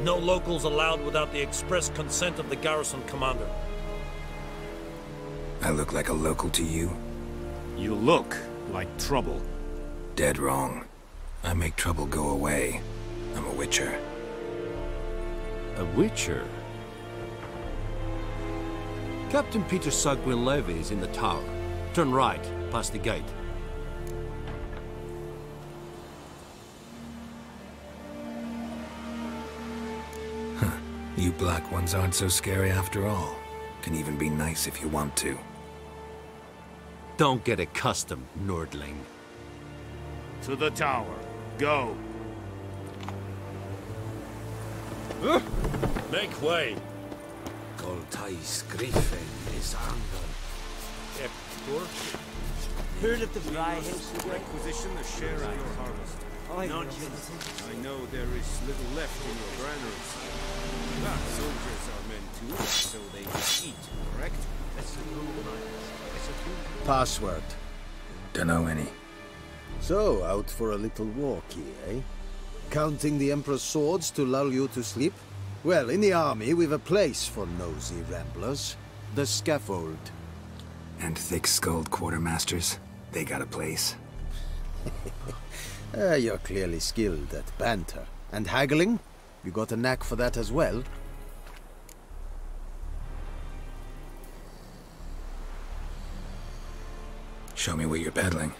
No locals allowed without the express consent of the garrison commander.
I look like a local to you?
You look like trouble.
Dead wrong. I make trouble go away. I'm a Witcher.
A Witcher? Captain Peter Sagwin-Levy is in the tower. Turn right, past the gate.
Huh. You black ones aren't so scary after all. Can even be nice if you want to.
Don't get accustomed, Nordling.
To the tower. Go. Make way.
Goltais Griffen is anger.
Heard of the Fly House?
Requisition a share of your harvest. I know there is little left in your granaries. But soldiers are meant to eat, so they eat, correct?
Password.
Dunno any.
So, out for a little walkie, eh? Counting the Emperor's swords to lull you to sleep? Well, in the army, we've a place for nosy ramblers. The scaffold.
And thick-skulled quartermasters? They got a place.
You're clearly skilled at banter. And haggling? You got a knack for that as well?
Show me what you're peddling.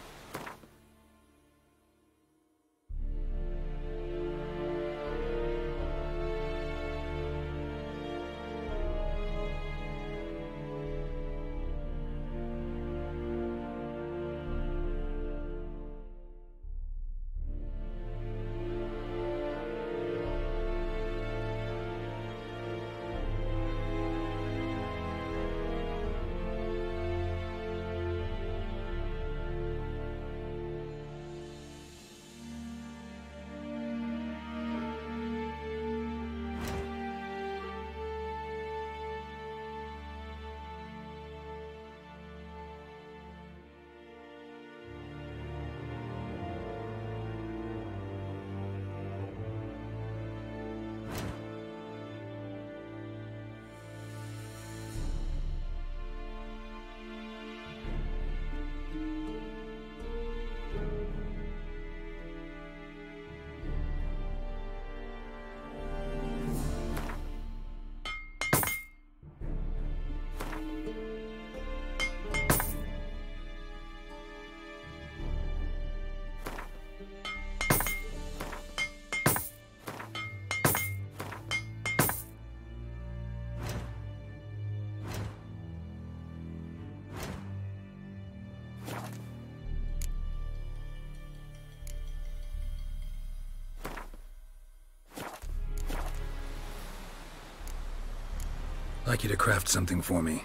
I'd like you to craft something for me.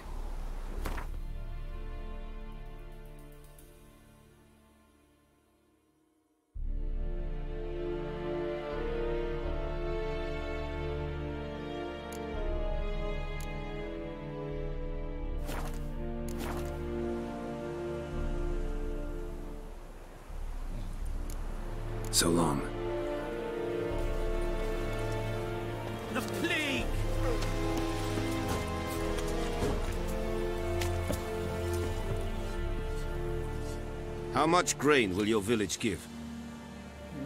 So long.
The plague! How much grain will your village give?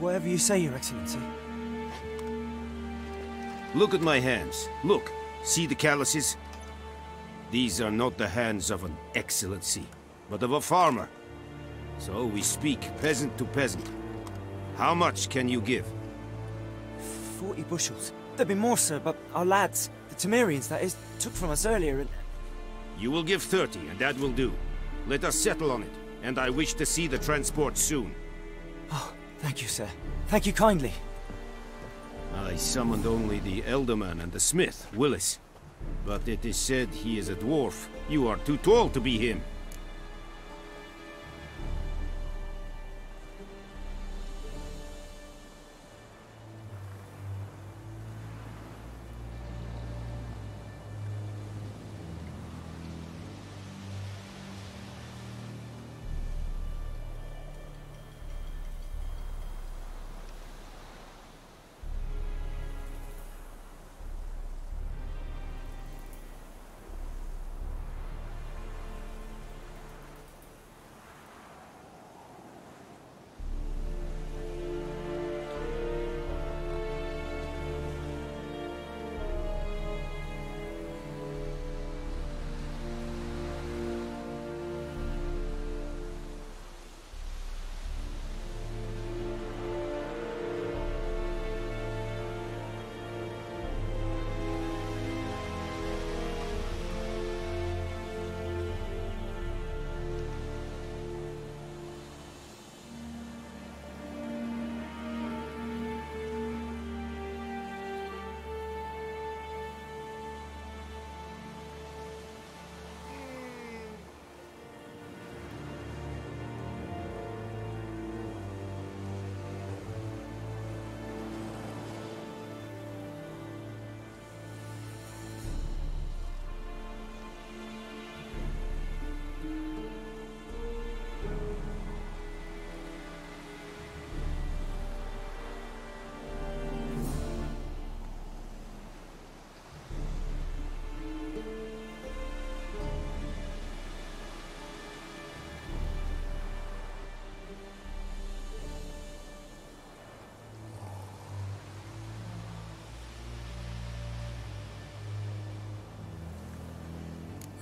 Whatever you say, Your Excellency.
Look at my hands. Look. See the calluses? These are not the hands of an excellency, but of a farmer. So we speak peasant to peasant. How much can you give?
40 bushels. There'd be more, sir, but our lads, the Temerians, that is, took from us earlier and...
You will give 30, and that will do. Let us settle on it, and I wish to see the transport soon.
Oh, thank you, sir. Thank you kindly.
I summoned only the Elderman and the smith, Willis. But it is said he is a dwarf. You are too tall to be him.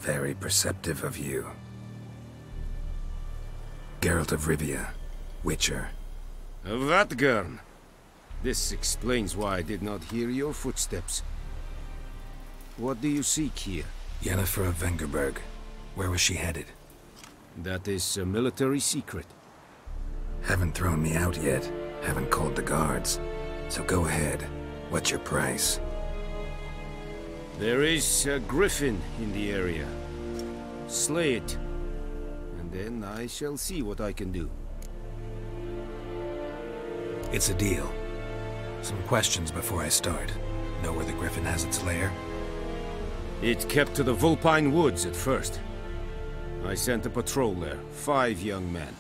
Very perceptive of you. Geralt of Rivia, Witcher.
Vatgern! This explains why I did not hear your footsteps. What do you seek here?
Yennefer of Vengerberg. Where was she headed?
That is a military secret.
Haven't thrown me out yet. Haven't called the guards. So go ahead. What's your price?
There is a griffin in the area. Slay it. And then I shall see what I can do.
It's a deal. Some questions before I start. Know where the griffin has its lair?
It kept to the Vulpine Woods at first. I sent a patrol there, 5 young men.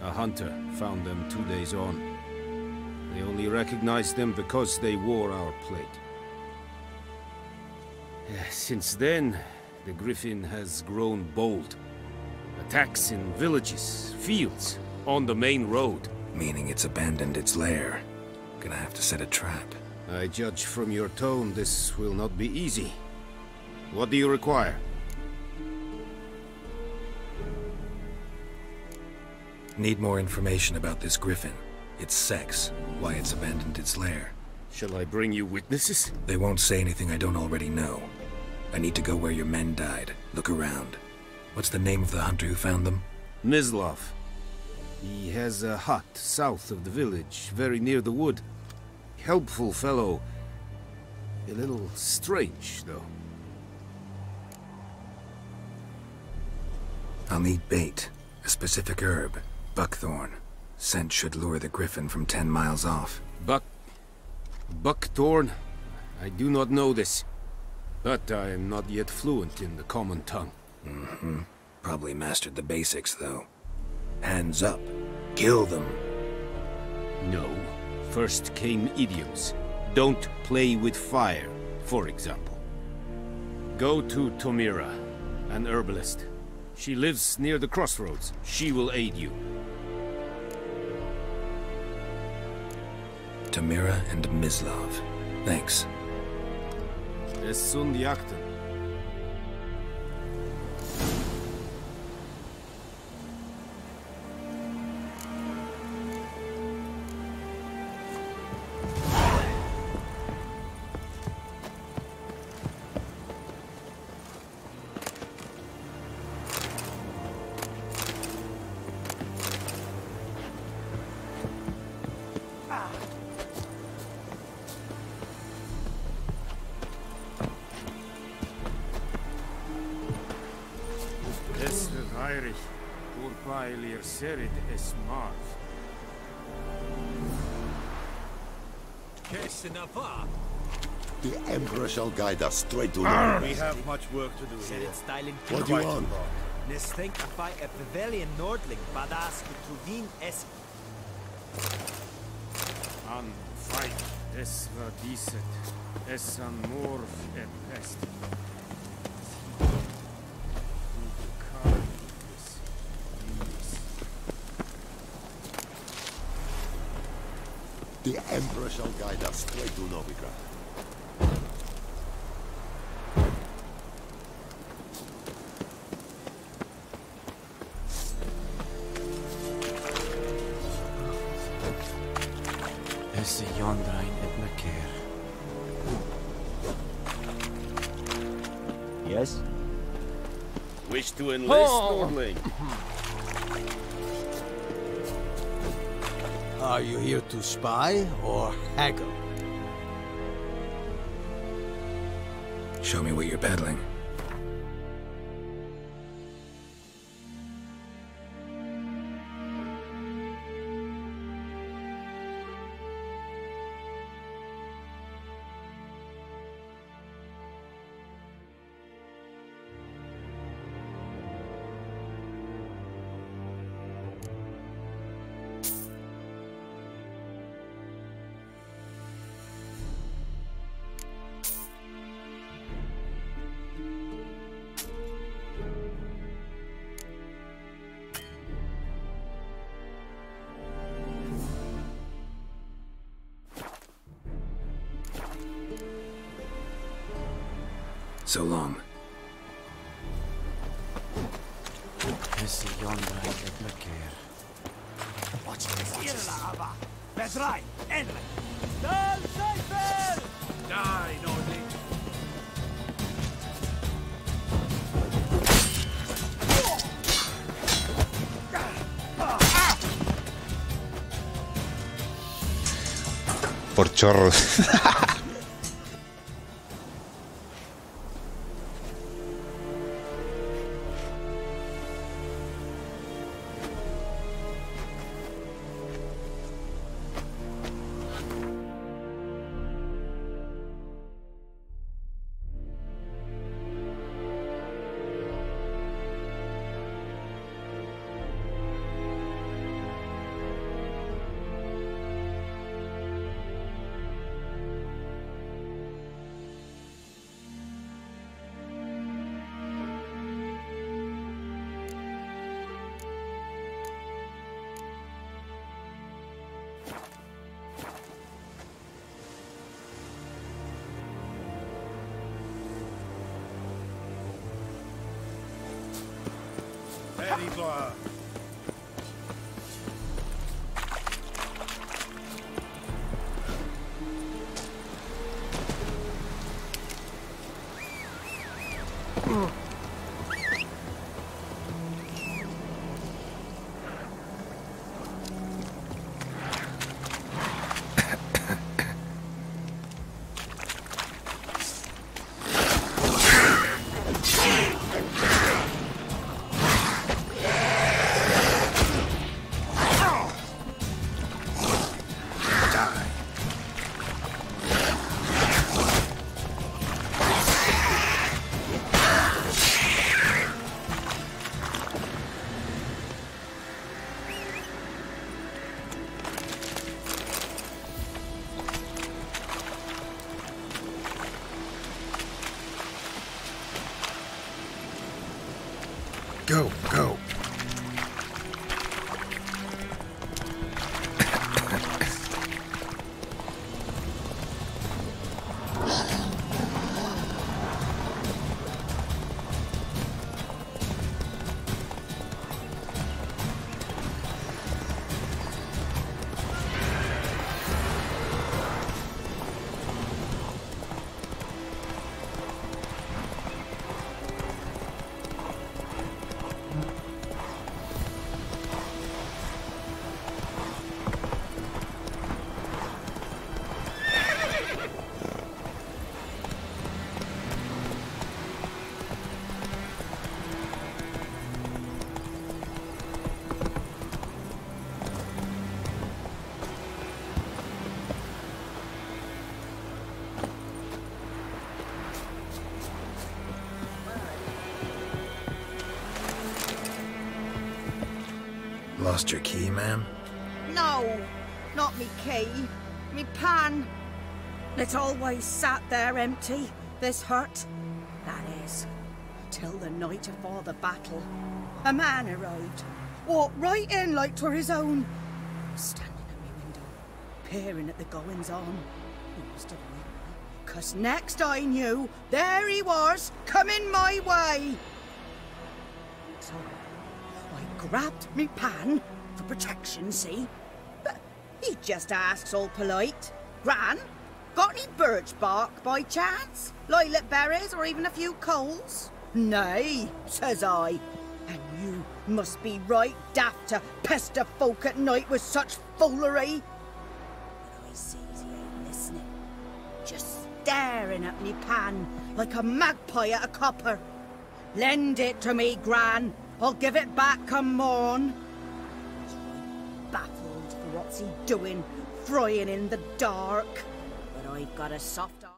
A hunter found them 2 days on. They only recognized them because they wore our plate. Since then, the griffin has grown bold. Attacks in villages, fields, on the main road.
Meaning it's abandoned its lair. Gonna have to set a trap.
I judge from your tone this will not be easy. What do you require?
Need more information about this griffin. Its sex, why it's abandoned its lair.
Shall I bring you witnesses?
They won't say anything I don't already know. I need to go where your men died. Look around. What's the name of the hunter who found them?
Mislav. He has a hut south of the village, very near the wood. Helpful fellow. A little strange, though.
I'll need bait. A specific herb. Buckthorn. Scent should lure the griffin from 10 miles off.
Buckthorn? I do not know this. But I am not yet fluent in the common tongue.
Mm-hmm. Probably mastered the basics, though. Hands up. Kill them.
No. First came idioms. Don't play with fire, for example. Go to Tomira, an herbalist. She lives near the crossroads. She will aid you.
Tomira and Mislav. Thanks.
Es sunt jakten.
The Emperor shall guide us straight to
We
Nuremberg.
have much work to do here.
What do you want?
Nestänk bei a pavilion Nordling, badas Truvin es.
An fight, es war diset, es an morf e pest.
The Emperor shall guide us straight to Novigrad.
Es Jondrain et Naker. Yes?
Wish to enlist, Nordling?
Are you here to spy or haggle?
Show me what you're peddling. So long.
see yonder at look here.
Watch this.
Vedrai, Enle!
Dal Seifer!
Die, Nordi!
Por chorros.
Edinburgh.
Go, go. Lost your key, ma'am?
No, not me key. Me pan. It always sat there empty, this hut. That is, till the night afore the battle. A man arrived, walked right in like 'twere his own. Standing at me window, peering at the goings-on. He must have known me, 'cause next I knew, there he was, coming my way. So I grabbed me pan for protection, see? But he just asks all polite, Gran, got any birch bark by chance? Lilac berries or even a few coals? Nay, says I. And you must be right daft to pester folk at night with such foolery. But I sees he ain't listening, just staring at me pan like a magpie at a copper. Lend it to me, Gran. I'll give it back come morn. He's right baffled for what's he doing, frying in the dark. But I've got a soft heart,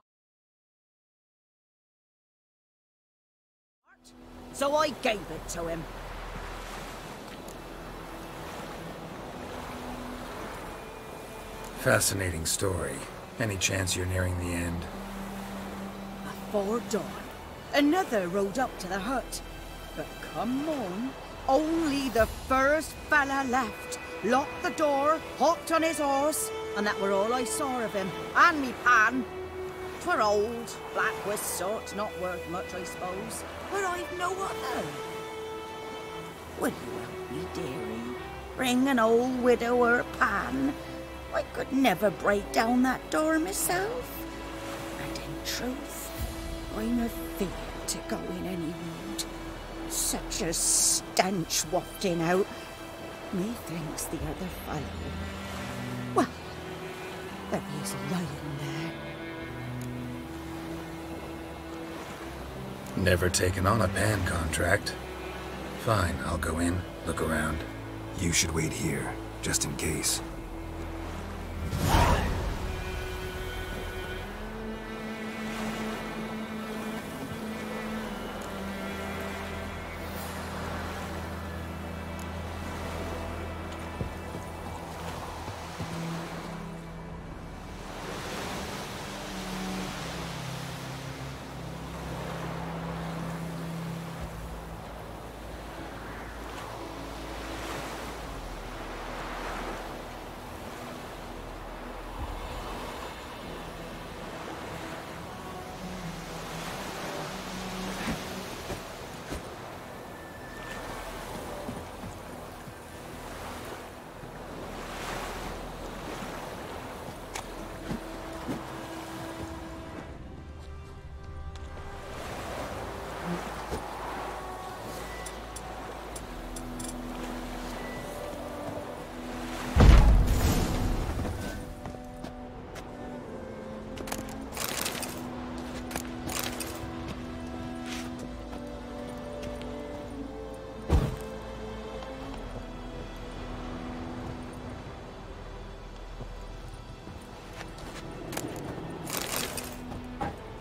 so I gave it to him.
Fascinating story. Any chance you're nearing the end?
Before dawn, another rode up to the hut. But come on, only the first fella left. Locked the door, hopped on his horse, and that were all I saw of him, and me pan. 'Twere old, black with sort, not worth much, I suppose, but I've no other. Will you help me, dearie? Bring an old widower pan. I could never break down that door myself. And in truth, I'm afeard to go in any wood. Such a stench wafting out. Methinks the other fellow. Well, there he is lying there.
Never taken on a pan contract. Fine, I'll go in, look around. You should wait here, just in case.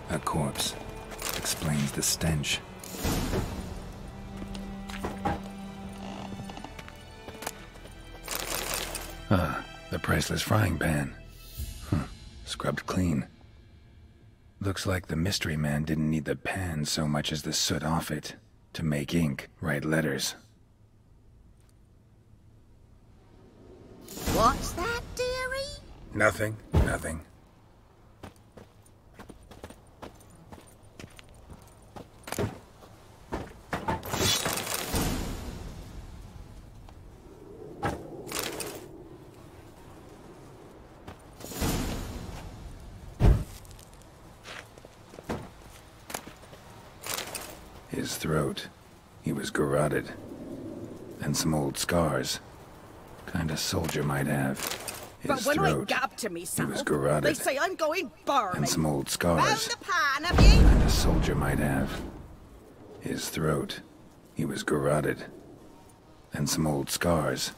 A corpse. Explains the stench. Ah, the priceless frying pan. Scrubbed clean. Looks like the mystery man didn't need the pan so much as the soot off it to make ink, write letters.
What's that, dearie?
Nothing, nothing. His throat. He was garroted. And some old scars. Kinda soldier might have. His
But when
throat.
I gab to myself,
He was garroted.
they say I'm going barmy.
And some old scars.
Round the pan, have ye?
Kinda soldier might have. His throat. He was garroted. And some old scars.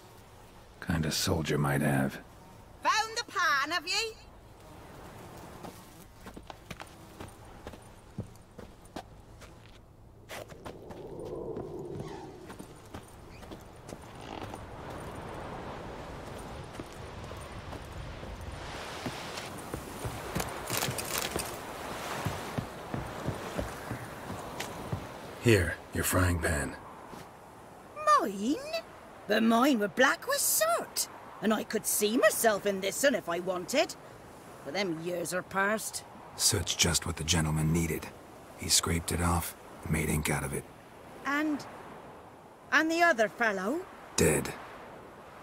Kinda soldier might have.
Found the pan, have ye?
Here, your frying pan.
Mine? But mine were black with soot. And I could see myself in this one if I wanted. But them years are past.
Soot's just what the gentleman needed. He scraped it off, made ink out of it.
And the other fellow?
Dead.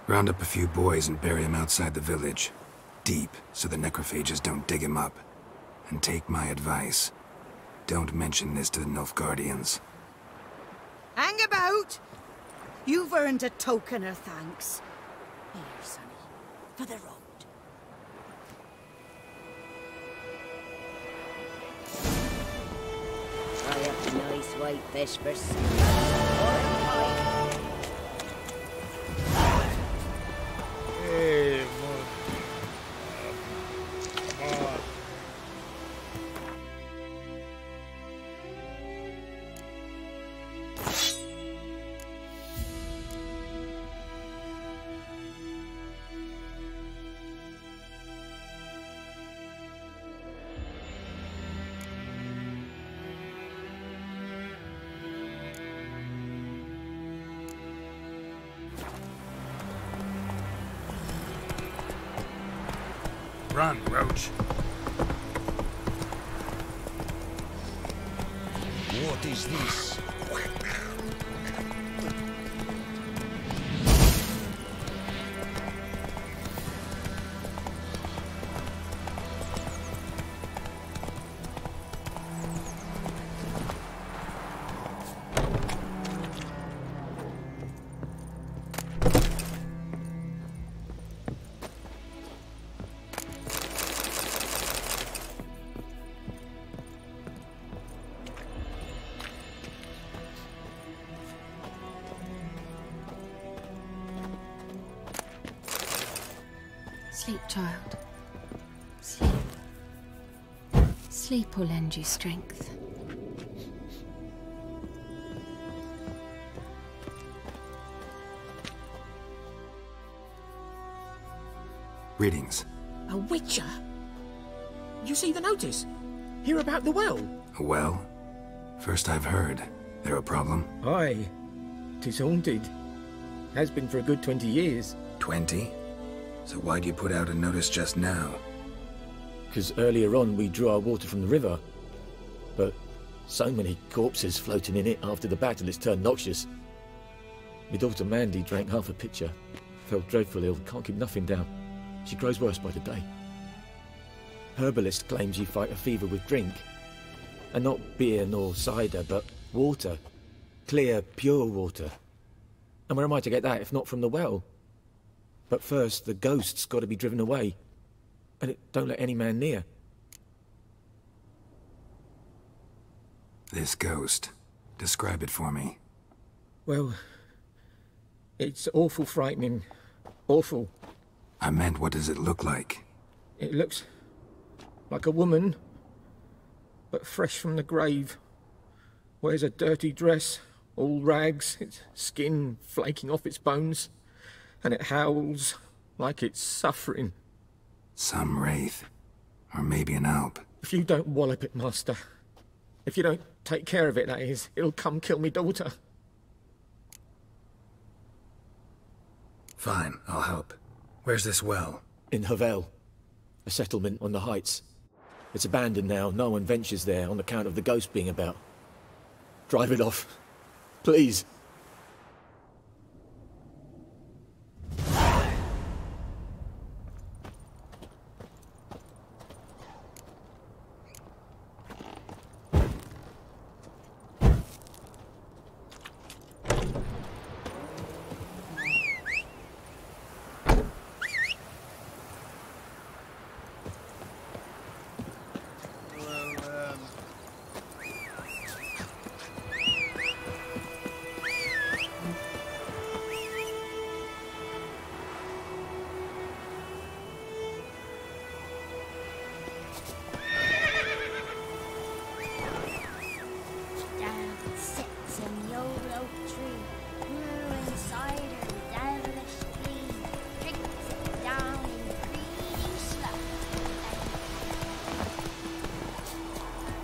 Round up a few boys and bury him outside the village. Deep, so the necrophages don't dig him up. And take my advice. Don't mention this to the Nilfgaardians.
Hang about! You've earned a token of thanks. Here, sonny, for the road. Try up a nice white fish for
Hey, come on.
Run, Roach.
What is this?
Sleep, child. Sleep. Sleep will lend you strength.
Greetings.
A Witcher? You see the notice? Hear about the well?
A well? First I've heard. There a problem?
Aye. 'Tis haunted. Has been for a good 20 years.
20? So why'd you put out a notice just now?
Because earlier on we drew our water from the river. But so many corpses floating in it after the battle it's turned noxious. My daughter Mandy drank half a pitcher. Fell dreadful ill, can't keep nothing down. She grows worse by the day. Herbalist claims you fight a fever with drink. And not beer nor cider, but water. Clear, pure water. And where am I to get that if not from the well? But first, the ghost's got to be driven away. And it don't let any man near.
This ghost. Describe it for me.
Well, it's awful frightening. Awful.
I meant, what does it look like?
It looks like a woman, but fresh from the grave. Wears a dirty dress, all rags, its skin flaking off its bones, and it howls like it's suffering.
Some wraith. Or maybe an alp.
If you don't wallop it, Master, if you don't take care of it, that is, it'll come kill me daughter.
Fine, I'll help. Where's this well?
In Havel, a settlement on the heights. It's abandoned now, no one ventures there on account of the ghost being about. Drive it off, please.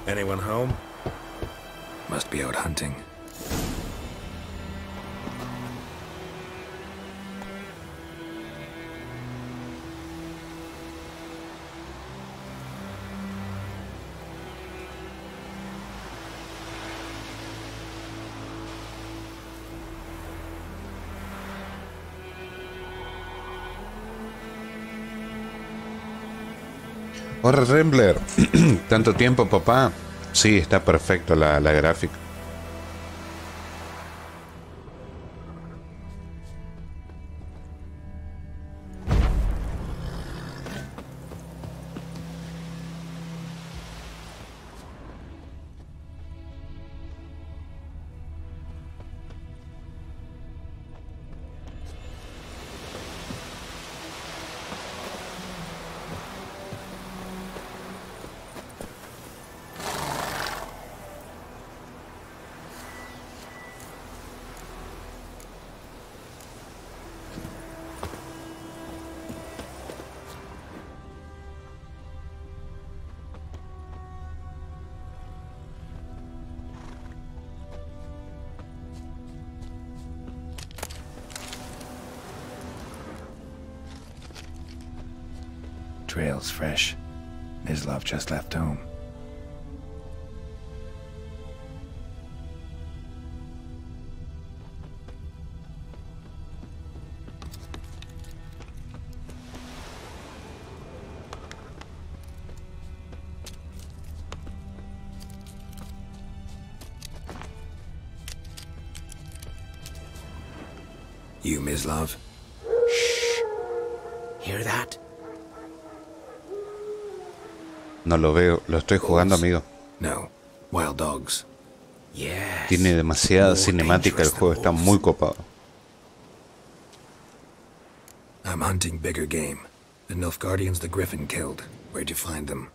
Anyone home?
Must be out hunting.
Hola Rambler, tanto tiempo papá. Sí, está perfecto la gráfica.
Trail's fresh. Mislav just left home. You, Mislav?
Shh. Hear that?
No lo veo, lo estoy jugando, amigo.
No. Wild dogs.
Yes.
Tiene demasiada cinemática, el juego está muy copado.
I'm hunting bigger game. The Nilfgaardians the Griffin killed. Where'd you find them?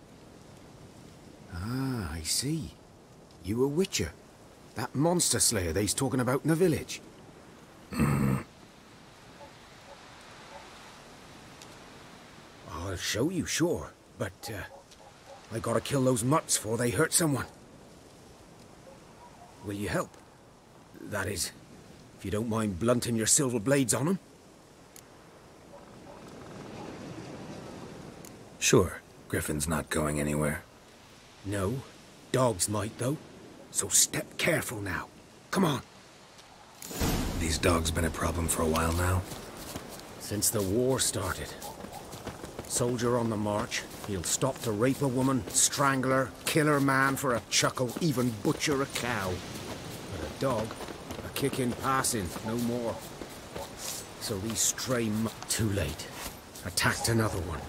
Ah, I see. You a Witcher. That monster slayer they's talking about in the village. I'll show you, sure. But, I gotta kill those mutts before they hurt someone. Will you help? That is, if you don't mind blunting your silver blades on them.
Sure. Griffin's not going anywhere.
No. Dogs might, though. So step careful now. Come on.
These dogs been a problem for a while now?
Since the war started. Soldier on the march, he'll stop to rape a woman, strangle her, kill her man for a chuckle, even butcher a cow. But a dog, a kick in passing, no more. So these stray too late. Attacked another one.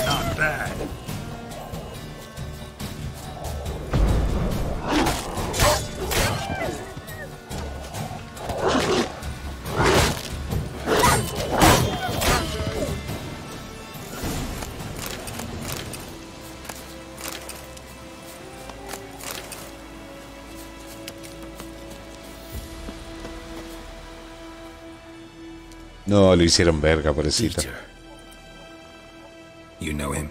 Not bad.
No, lo hicieron verga, pobrecito.
You know him?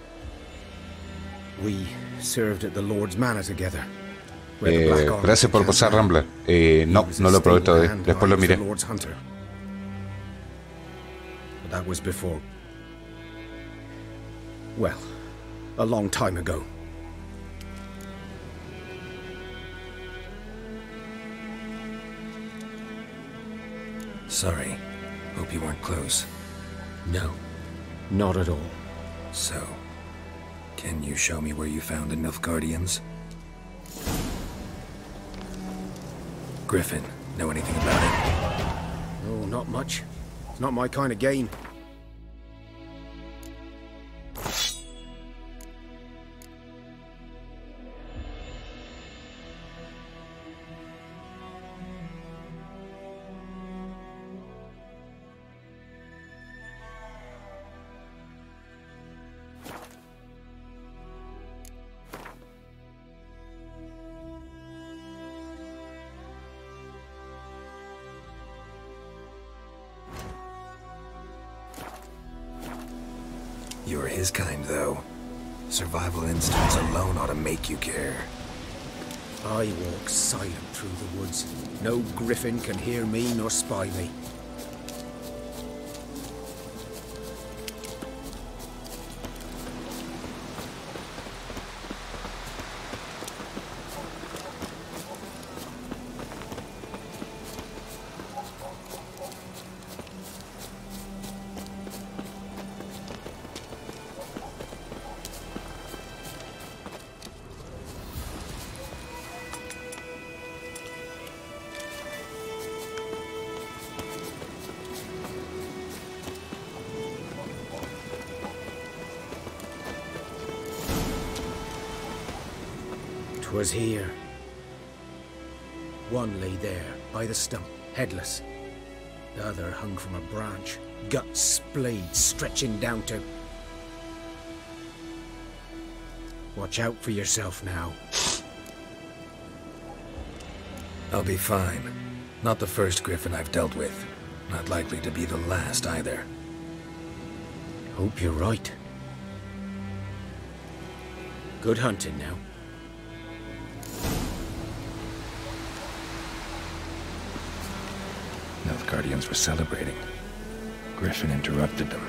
We served at the Lord's Manor together.
Gracias por pasar, Rambler. No, no lo probé todavía. Después lo miré.
But that was before. Well, a long time ago.
Sorry. Hope you weren't close.
No, not at all.
So, can you show me where you found the Nilfgaardians? Griffin, know anything about it?
No, not much. It's not my kind of game.
You're his kind, though. Survival instincts alone ought to make you care.
I walk silent through the woods. No griffin can hear me nor spy me. Was here. One lay there, by the stump, headless. The other hung from a branch, guts splayed, stretching down to... Watch out for yourself now.
I'll be fine. Not the first griffin I've dealt with. Not likely to be the last, either.
Hope you're right. Good hunting now.
Nilfgaardians were celebrating. Griffin interrupted them.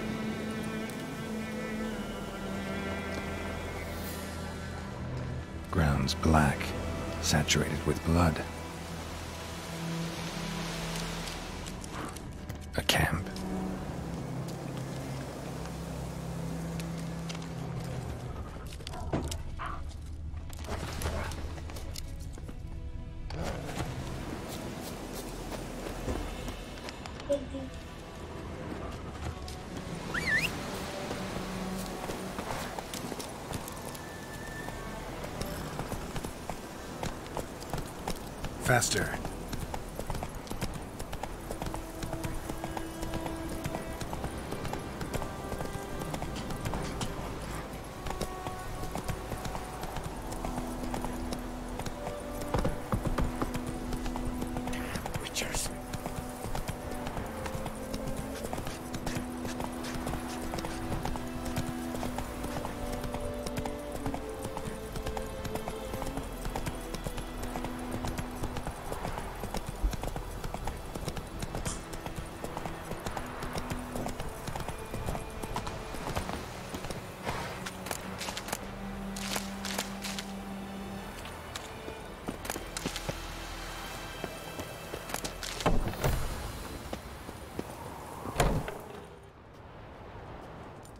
Ground's black, saturated with blood. A camp. Faster.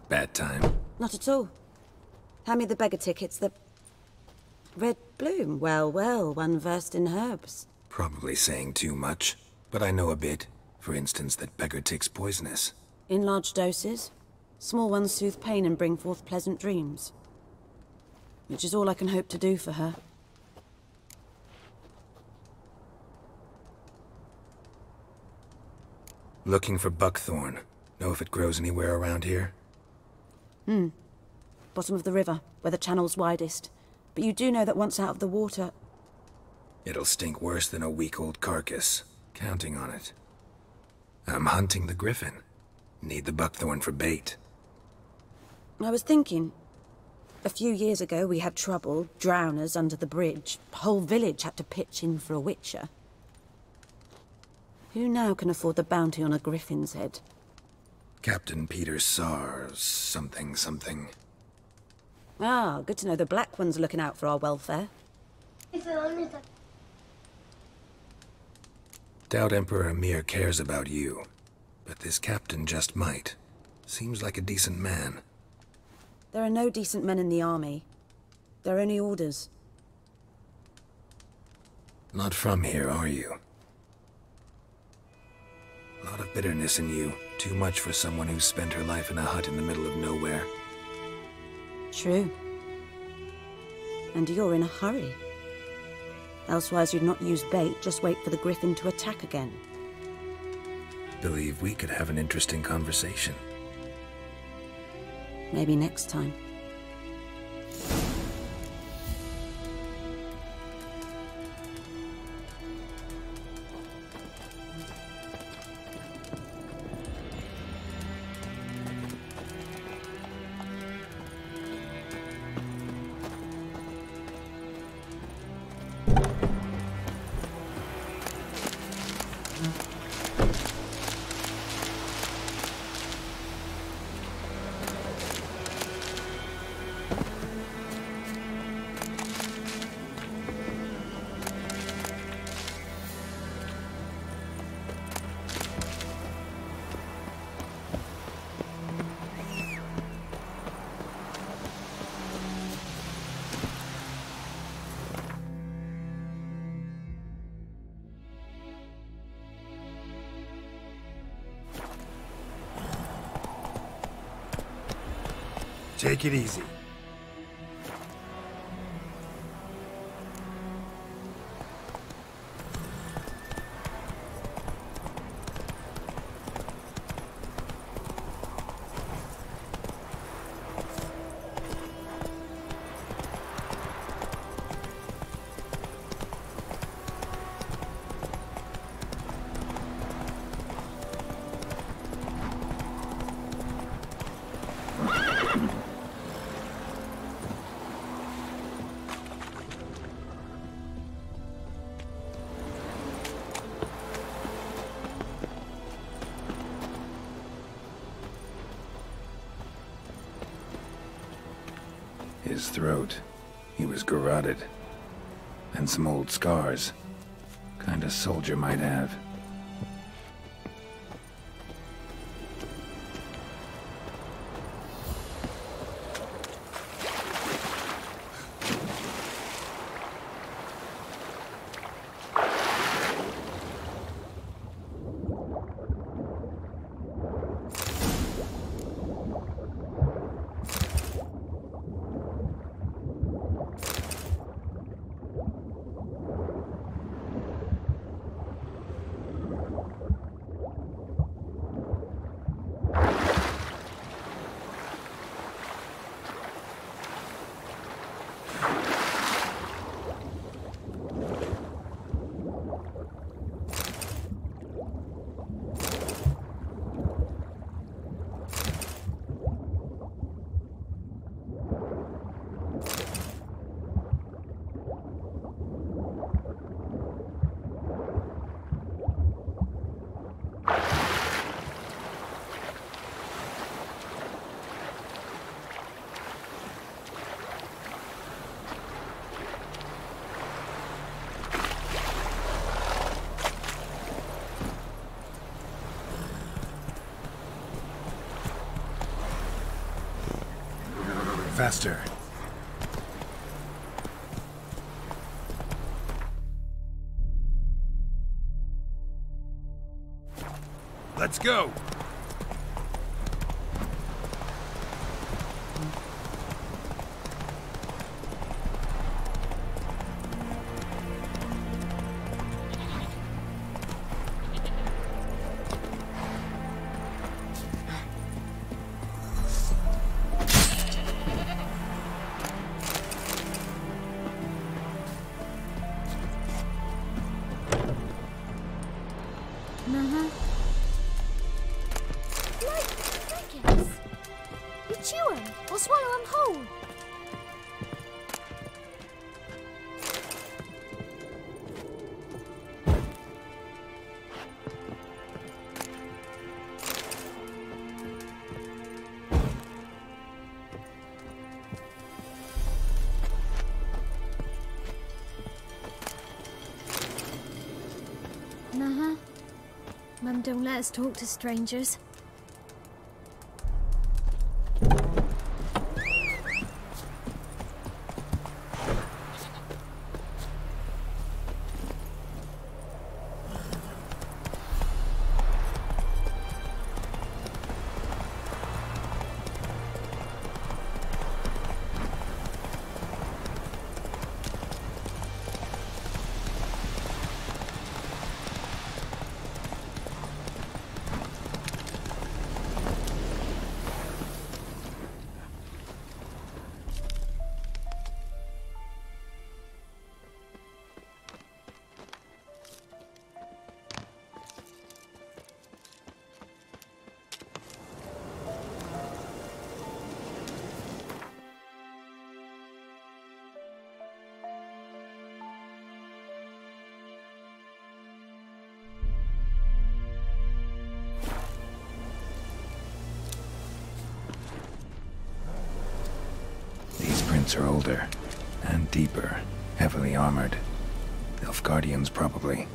Bad time?
Not at all. Hand me the beggar tickets, the... Red bloom. Well, well, one versed in herbs.
Probably saying too much, but I know a bit. For instance, that beggar tick's poisonous.
In large doses. Small ones soothe pain and bring forth pleasant dreams. Which is all I can hope to do for her.
Looking for buckthorn. Know if it grows anywhere around here?
Bottom of the river, where the channel's widest. But you do know that once out of the water...
It'll stink worse than a week-old carcass. Counting on it. I'm hunting the griffin. Need the buckthorn for bait.
I was thinking... A few years ago we had trouble, drowners under the bridge. The whole village had to pitch in for a witcher. Who now can afford the bounty on a griffin's head?
Captain Peter Sars, something.
Ah, good to know the Black One's looking out for our welfare.
Doubt Emperor Emir cares about you, but this captain just might. Seems like a decent man.
There are no decent men in the army. They're only orders.
Not from here, are you? A lot of bitterness in you. Too much for someone who's spent her life in a hut in the middle of nowhere.
True. And you're in a hurry. Elsewise you'd not use bait, just wait for the griffin to attack again.
Believe we could have an interesting conversation.
Maybe next time.
Take it easy. His throat. He was garroted. And some old scars. Kind a soldier might have. Faster.
Let's go!
I'll swallow them whole. Mum don't let us talk to strangers.
Are older and deeper, heavily armored. Nilfgaardians, probably.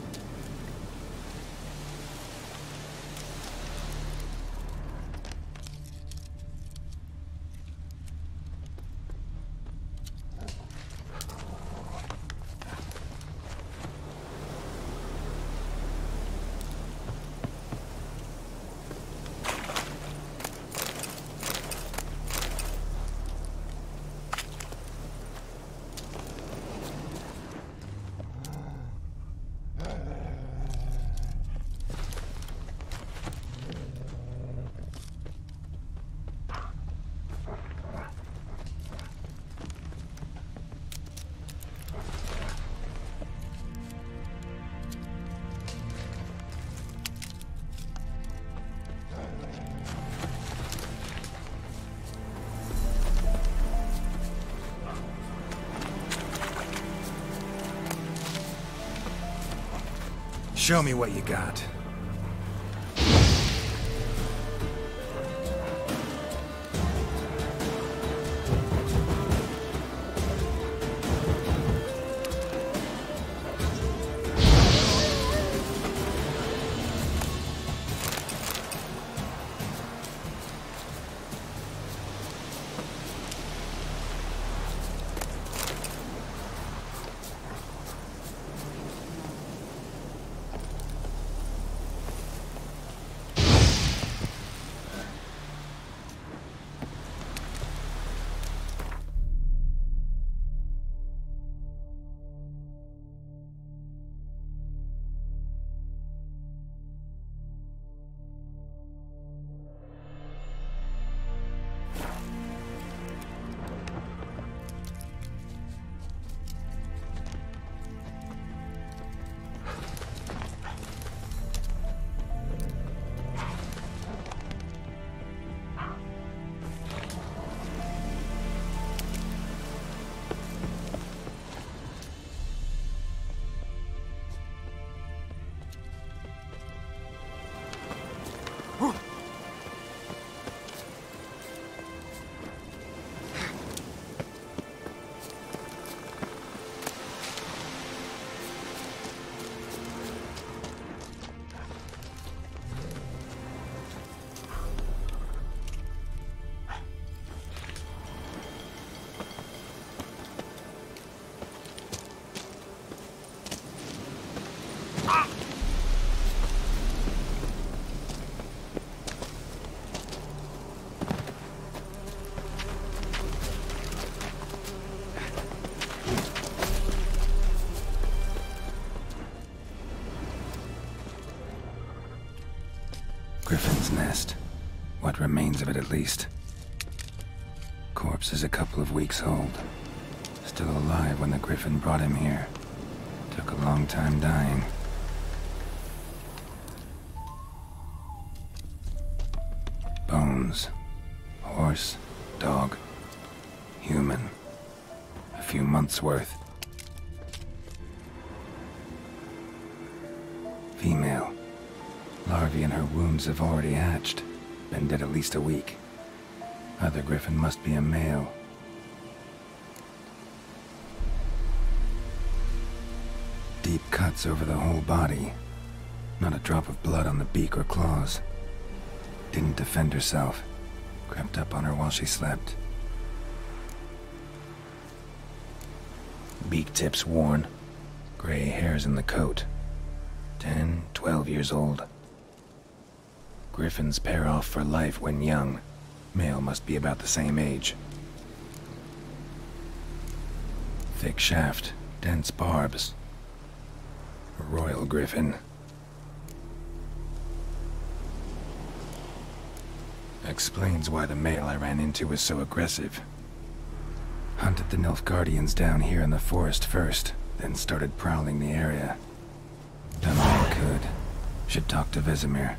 Show me what you got. What remains of it, at least. Corpse is a couple of weeks old. Still alive when the griffin brought him here. Took a long time dying. Bones. Horse, dog, human. A few months' worth. Female. Larvae in her wounds have already hatched. Been dead at least a week. Other griffin must be a male. Deep cuts over the whole body. Not a drop of blood on the beak or claws. Didn't defend herself. Crept up on her while she slept. Beak tips worn. Gray hairs in the coat. 10, 12 years old. Griffins pair off for life when young. Male must be about the same age. Thick shaft, dense barbs. A royal griffin. Explains why the male I ran into was so aggressive. Hunted the Nilfgaardians down here in the forest first, then started prowling the area. Done all I could. Should talk to Vesemir.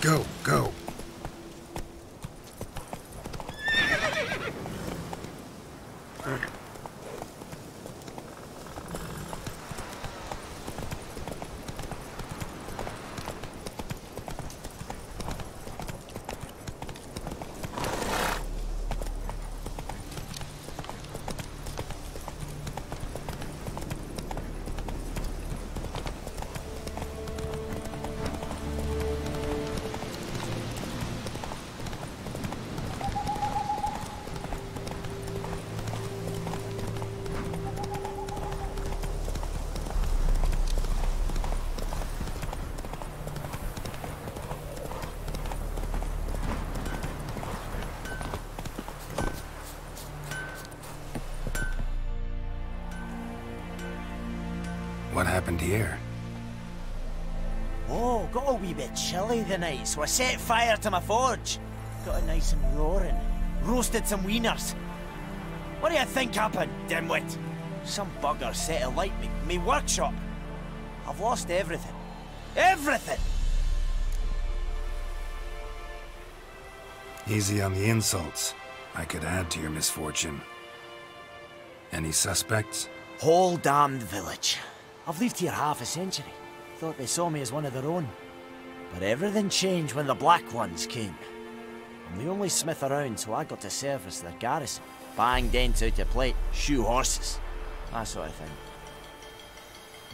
Go, go. What happened here?
Oh, got a wee bit chilly the night, so I set fire to my forge. Got it nice and roaring. Roasted some wieners. What do you think happened, dimwit? Some bugger set alight me workshop. I've lost everything. Everything!
Easy on the insults. I could add to your misfortune. Any suspects?
Whole damned village. I've lived here half a century. Thought they saw me as one of their own. But everything changed when the Black Ones came. I'm the only smith around, so I got to service their garrison. Bang dents out of plate, shoe horses. That sort of thing.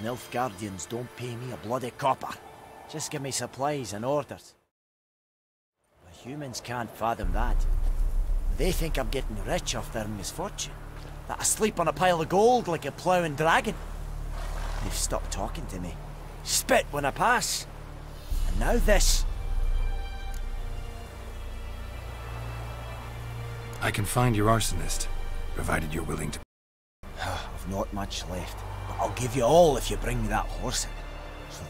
Nilfgaardians don't pay me a bloody copper. Just give me supplies and orders. The humans can't fathom that. They think I'm getting rich off their misfortune. That I sleep on a pile of gold like a ploughing dragon. They've stopped talking to me. Spit when I pass. And now this.
I can find your arsonist, provided you're willing to...
I've not much left, but I'll give you all if you bring me that horse in. So